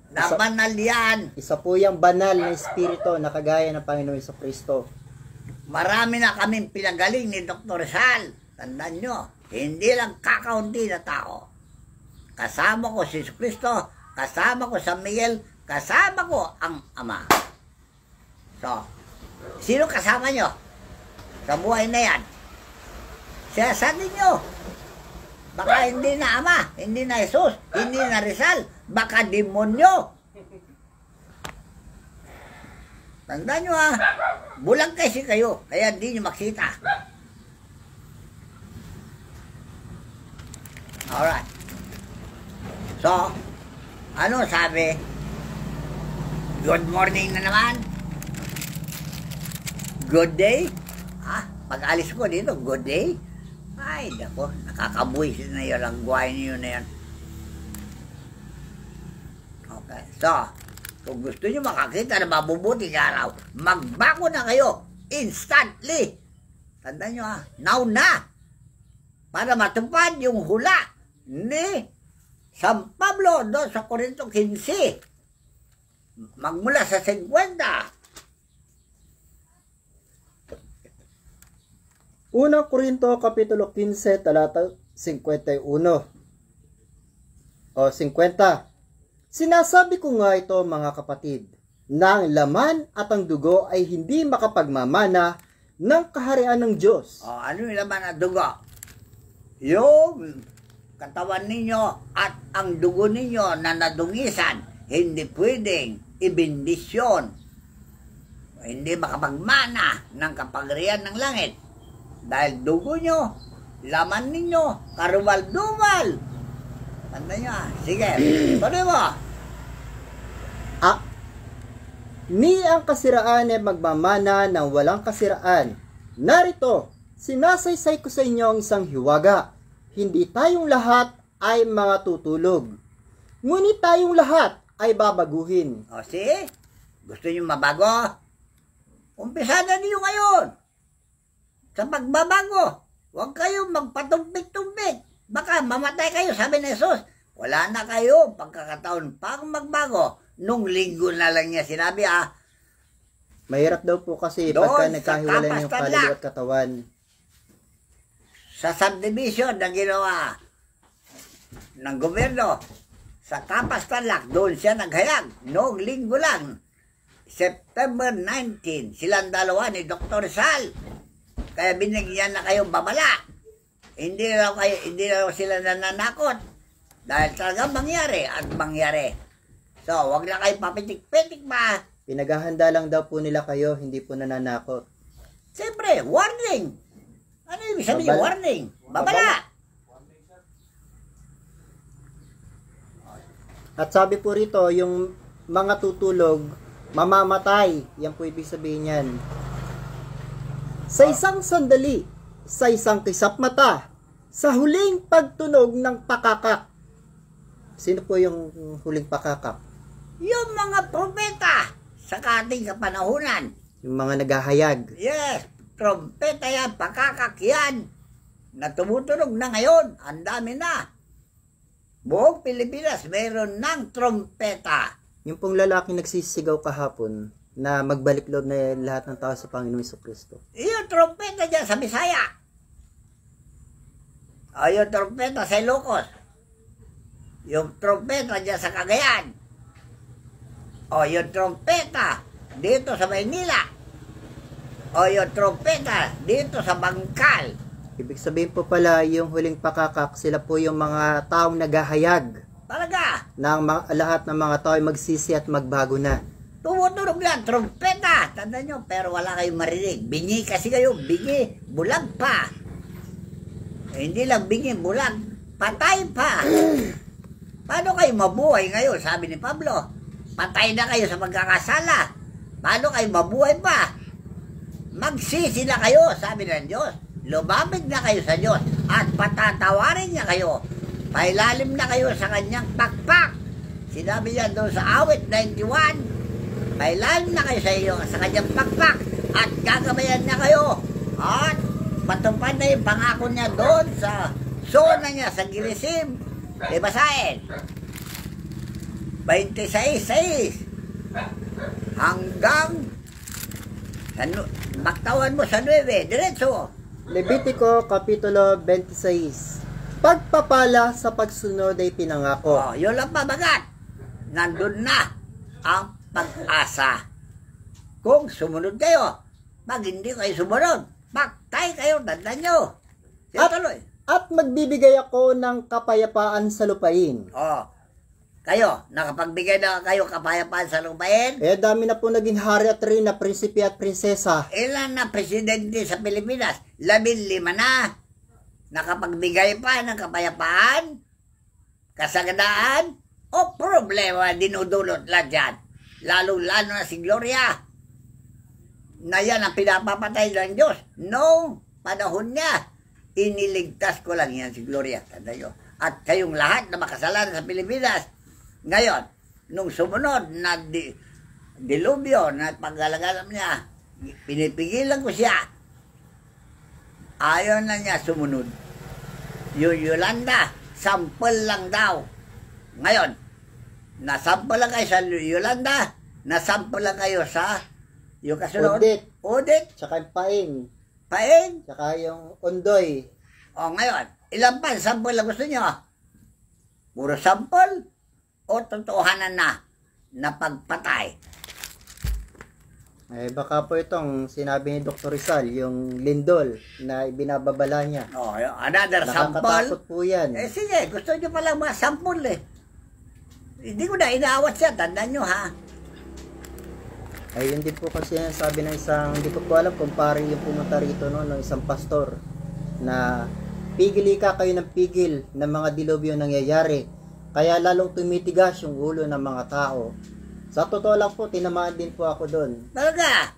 Na banal yan. Isa po yung banal na espiritu na kagaya ng Panginoon Jesucristo. Marami na kaming pinagaling ni Dr. Rizal. Tandaan nyo, hindi lang kakaunti na tao. Kasama ko si Jesucristo, kasama ko San Miguel, kasama ko ang Ama. So, sino kasama nyo sa buhay na yan? Siyasatin nyo. Baka hindi na Ama, hindi na Jesus, hindi na Rizal, baka demonyo. Tandaan nyo bulag kasi kayo, kaya hindi nyo makita. Alright. So, ano sabi? Good morning na naman. Good day. Pag alis ko dito, good day. Ay, nako, nakakabuisit na yun ang guwain niyo na yan. Okay, so, kung gusto niyo makakita na mabubuting araw, magbago na kayo instantly. Tandaan niyo now na, para matupad yung hula ni San Pablo doon sa Korinto 15. Magmula sa 50. Unang Korinto Kapitulo 15, talata 51 o 50. Sinasabi ko nga ito mga kapatid, na ang laman at ang dugo ay hindi makapagmamana ng kaharian ng Diyos. O, ano yung laman at dugo? Yung katawan ninyo at ang dugo ninyo na nadungisan, hindi pwedeng ibindisyon. Hindi makapagmana ng kapangyarihan ng langit. Dahil dugo nyo, laman ninyo, karumal-dumal. Tanda nyo Sige, tuloy mo. Ni ang kasiraan ay magmamana ng walang kasiraan. Narito, sinasaysay ko sa inyo ang isang hiwaga. Hindi tayong lahat ay mga tutulog. Ngunit tayong lahat ay babaguhin. O, see? Gusto nyo mabago? Umpisa na niyo ngayon. Sa pagbabago, huwag kayong magpatumpik-tumpik. Baka mamatay kayo, sabi ni Jesus. Wala na kayo pagkakataon pang magbago. Nung linggo na lang niya sinabi Mahirap daw po kasi doon pagka sa nagkahiwalay na yung Kapas kaluluwa at katawan. sa subdivision na ginawa ng gobyerno sa Kapas Tarlac, doon siya naghayag noong linggo lang, September 19. Silang dalawa ni Dr. Sal. Kaya binigyan na kayong babala. Hindi na sila nananakot. Dahil talaga mangyari at mangyari. So, wag na kayo papitik-pitik pa. Pinaghahanda lang daw po nila kayo, hindi po nananakot. Siyempre, warning. Ano yung sabihin? Babala. Warning. Babala. At sabi po rito, yung mga tutulog, mamamatay. Yan po ibig sabihin yan. Sa isang sandali, sa isang kisap mata, sa huling pagtunog ng pakakak. Sino po yung huling pakakak? Yung mga propeta sa ating kapanahunan. Yung mga naghahayag. Yes, trompeta yan, pakakakyan. Na tumutunog na ngayon. Ang dami na. Buong Pilipinas, mayroon ng trompeta. Yung pong lalaki nagsisigaw kahapon na magbalik loob na lahat ng tao sa Panginoon Jesucristo. Yung trompeta dyan sa Bisaya. O yung trompeta sa Ilocos. Yung trompeta dyan sa Cagayan. O yung trompeta dito sa Maynila. O yung trompeta dito sa Bangkal. Ibig sabihin po pala, yung huling pakakak, sila po yung mga taong naghahayag Talaga. na lahat ng mga tao ay magsisi at magbago na. Tumutunog lang, trompeta. Tanda nyo, pero wala kayong marinig. Bingi kasi kayo, bingi, bulag pa. Hindi lang bingi, bulag, patay pa. Paano kayo mabuhay ngayon? Sabi ni Pablo, patay na kayo sa magkakasala. Paano kayo mabuhay pa? Magsisi na kayo, sabi ng Diyos. Lumapit na kayo sa Diyos at patatawarin niya kayo. Pailalim na kayo sa kanyang pakpak. Sinabi niya doon sa awit 91, pailalim na kayo sa iyo sa kanyang pakpak at gagabayan na kayo. At patupad na yung pangako niya doon sa zona niya sa Gilisim. Basahin. 26:6 hanggang baktawan mo sa 9. Diretso. Levitico Kapitulo 26. Pagpapala sa pagsunod ay pinangako. Oh, yun lang pabagat. Nandun na ang pag-asa. Kung sumunod kayo, pag hindi kayo sumunod, paktay kayo, tandaan nyo. At magbibigay ako ng kapayapaan sa lupain. Oh, kayo, nakapagbigay na kayo kapayapaan sa lupain. Dami na po naging hari at reyna, prinsipe at prinsesa. Ilan na presidente sa Pilipinas? 15 na. Nakapagbigay pa ng kapayapaan, kasagandaan, o problema dinudulot lang dyan. Lalo-lalo na si Gloria, na yan ang pinapapatay ng Diyos noong panahon niya. iniligtas ko lang yan si Gloria. Tanda nyo. At kayong lahat na makasalanan sa Pilipinas. Ngayon, nung sumunod na dilubyo na paggalagalam niya, pinipigilan ko siya. Ayaw na niya sumunod. Yung Yolanda, sample lang daw. Ngayon, nasample lang kayo sa Yolanda, nasample lang kayo sa yung kasunod. Odit. Tsaka yung Paing. Paing. Tsaka yung Ondoy. O ngayon, ilan pa sample lang gusto nyo? Puro sample o totohanan na pagpatay? Eh, baka po itong sinabi ni Dr. Rizal, yung lindol na ibinababala niya. O, another sample. Nakakatakot po yan. Eh sige, gusto nyo palang mga sample eh. Hindi ko na inaawat siya, tandaan nyo ha. Ay, yun din po kasi yan sabi ng isang, hindi ko po alam kung parang yung pumunta rito no, ng isang pastor na pigili ka kayo ng pigil ng mga dilubyo nangyayari. Kaya lalong tumitigas yung ulo ng mga tao. Sa totoo lang po, tinamaan din po ako doon. Talaga?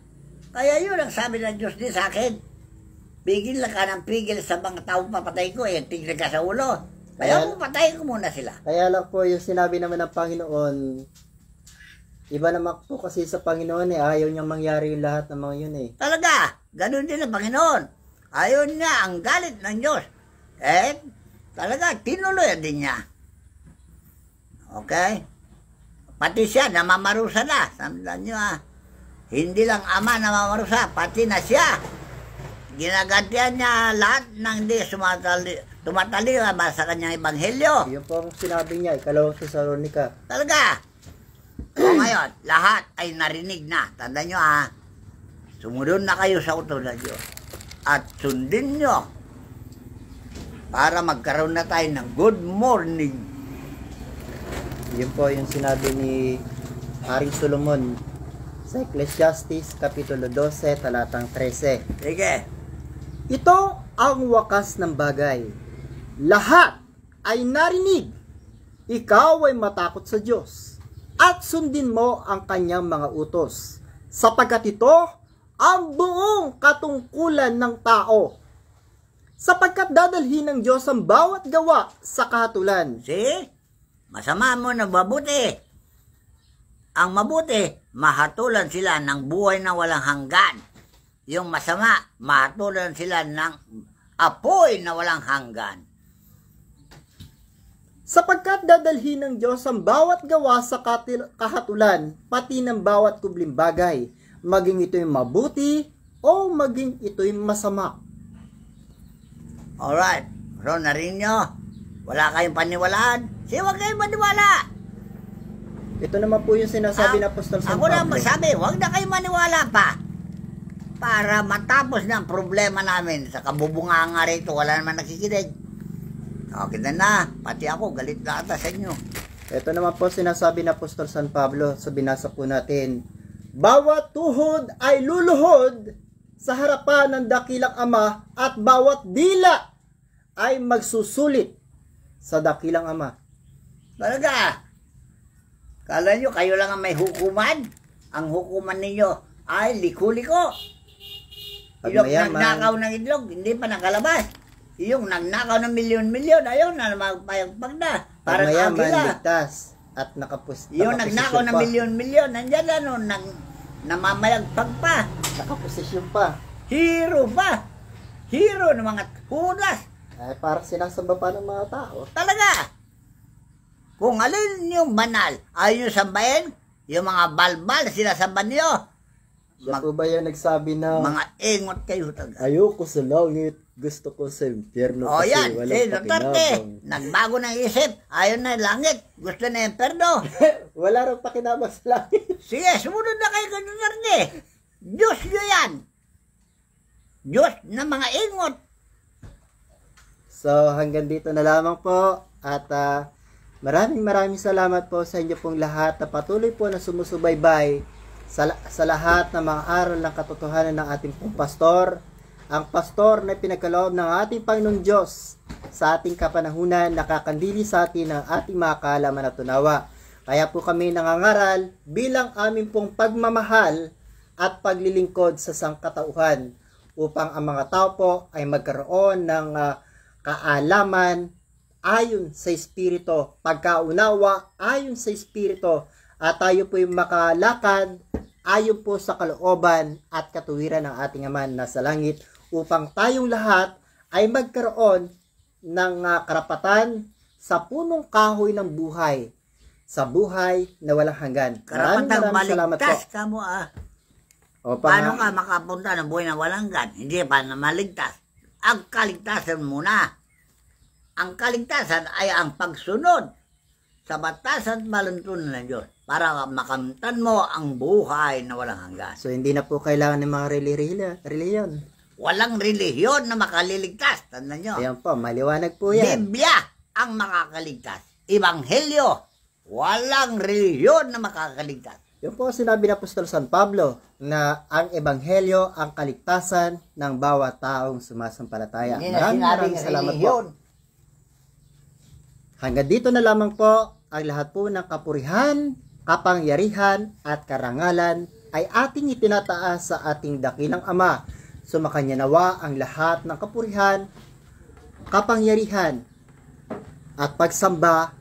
Kaya yun ang sabi ng Diyos din sa akin. Pigil lang ka ng pigil sa mga taong papatay ko eh. Tigil ka sa ulo. Kaya patayin ko muna sila. Kaya lang po yung sinabi naman ng Panginoon, iba naman po kasi sa Panginoon eh, ayaw niyang mangyari yung lahat ng mga yun eh. Talaga? Ganun din ang Panginoon. Ayaw niya ang galit ng Diyos. Eh, talaga, tinuloy din niya. Okay? Pati siya, namamarusa na. Tandaan nyo ha. Hindi lang ama namamarusa, pati na siya. Ginagantihan niya lahat ng hindi tumatali sa kanyang ebanghelyo. Yun po ang sinabi niya, ikalawang Thessalonica. Talaga. O ngayon, lahat ay narinig na. Tandaan nyo ha. Sumunod na kayo sa utos ng Diyos. At sundin nyo para magkaroon na tayo ng good morning. Yun po yung sinabi ni Haring Solomon sa Ecclesiastes Kapitulo 12, talatang 13. Sige. Ito ang wakas ng bagay. Lahat ay narinig. Ikaw ay matakot sa Diyos at sundin mo ang kanyang mga utos, sapagkat ito ang buong katungkulan ng tao. Sapagkat dadalhin ng Diyos ang bawat gawa sa kahatulan. See? Masama mo na mabuti. Ang mabuti, mahatulan sila ng buhay na walang hanggan. Yung masama, mahatulan sila ng apoy na walang hanggan. Sapagkat dadalhin ng Diyos ang bawat gawa sa kahatulan, pati ng bawat kubling bagay, maging ito'y mabuti o maging ito'y masama. Alright, so narinig nyo, wala kayong paniwalaan, huwag kayong maniwala. Ito naman po yung sinasabi ng Apostol San Ako na Pablo. magsabi, huwag na kayong maniwala pa. Para matapos na ang problema namin sa kabubunganga rito, wala naman nakikinig. Okay na, pati ako, galit na ata sa inyo. Ito naman po sinasabi ng Apostol San Pablo sa binasa po natin. Bawat tuhod ay luluhod sa harapan ng dakilang Ama at bawat dila ay magsusulit sa dakilang Ama. Talaga, kala nyo kayo lang ang may hukuman? Ang hukuman ninyo ay liko-liko. Yung nagnakaw ng itlog, hindi pa nakalabas. Yung nagnakaw ng milyon-milyon, ayaw na magpayagpag na. Parang agila. Ligtas at yung nagnakaw ng milyon-milyon, nandyan na, namamayagpag pa. Nakaposisyon pa. Hero pa. Hero ng mga hudas. Ay, parang sinasamba pa ng mga tao. Talaga. Kung alin yung banal, ayaw nyo sambahin, yung mga balbal, sinasamba nyo. Siya po ba yan nagsabi na Mga ingot kayo talaga. ayoko sa langit, gusto ko sa impyerno O kasi yan, si walang Duterte, pakinabang. nagbago ng isip, ayaw na langit, gusto na yung perdo. Wala raw pakinabang sa langit. Sige, sumunod na kayo kay Duterte. Diyos nyo yan. Diyos na mga ingot. So hanggang dito na lamang po at maraming salamat po sa inyo pong lahat na patuloy po na sumusubaybay sa lahat ng mga aral ng katotohanan ng ating pong pastor, ang pastor na pinagkaloob ng ating Panginoong Diyos sa ating kapanahunan, nakakandili sa atin ang ating mga kaalaman at tunawa. Kaya po kami nangangaral bilang aming pong pagmamahal at paglilingkod sa sangkatauhan upang ang mga tao po ay magkaroon ng kaalaman ayon sa Espiritu, pagkaunawa ayon sa Espiritu, at tayo po yung makalakad ayon po sa kalooban at katuwiran ng ating Ama na sa langit, upang tayong lahat ay magkaroon ng karapatan sa punong kahoy ng buhay, sa buhay na walang hanggan. Karapatang salamat po. maligtas ka mo O, Paano ka makapunta ng buhay na walang hanggan? Hindi pa na maligtas. Ang kaligtasan muna. Ang kaligtasan ay ang pagsunod sa batas at baluntunan ng Diyos para makamtan mo ang buhay na walang hanggan. So, hindi na po kailangan ng mga reliyon. Walang relihiyon na makaliligtas. Tandaan nyo. Ayan po, maliwanag po yan. Biblia ang makakaligtas. Ebanghelyo. Walang relihiyon na makakaligtas. Yung po sinabi ng Apostol San Pablo na ang Ebanghelyo ang kaligtasan ng bawat taong sumasampalataya. Hindi na sinabing salamat relihiyon. po. Hanggang dito na lamang po ang lahat po ng kapurihan, kapangyarihan at karangalan ay ating itinataas sa ating dakilang Ama. Sumakanya nawa ang lahat ng kapurihan, kapangyarihan at pagsamba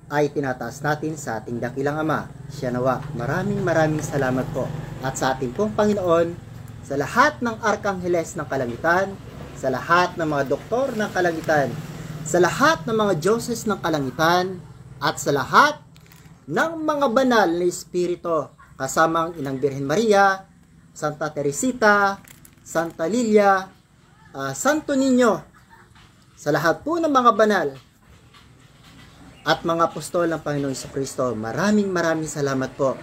ay tinataas natin sa ating dakilang Ama. Siya nawa. Maraming salamat po. At sa ating pong Panginoon, sa lahat ng arkangheles ng kalangitan, sa lahat ng mga doktor ng kalangitan, sa lahat ng mga Diyoses ng kalangitan, at sa lahat ng mga banal na Espiritu, kasamang Inang Birhen Maria, Santa Teresita, Santa Lilia, Santo Niño, sa lahat po ng mga banal at mga apostol ng Panginoong Jesucristo, maraming salamat po.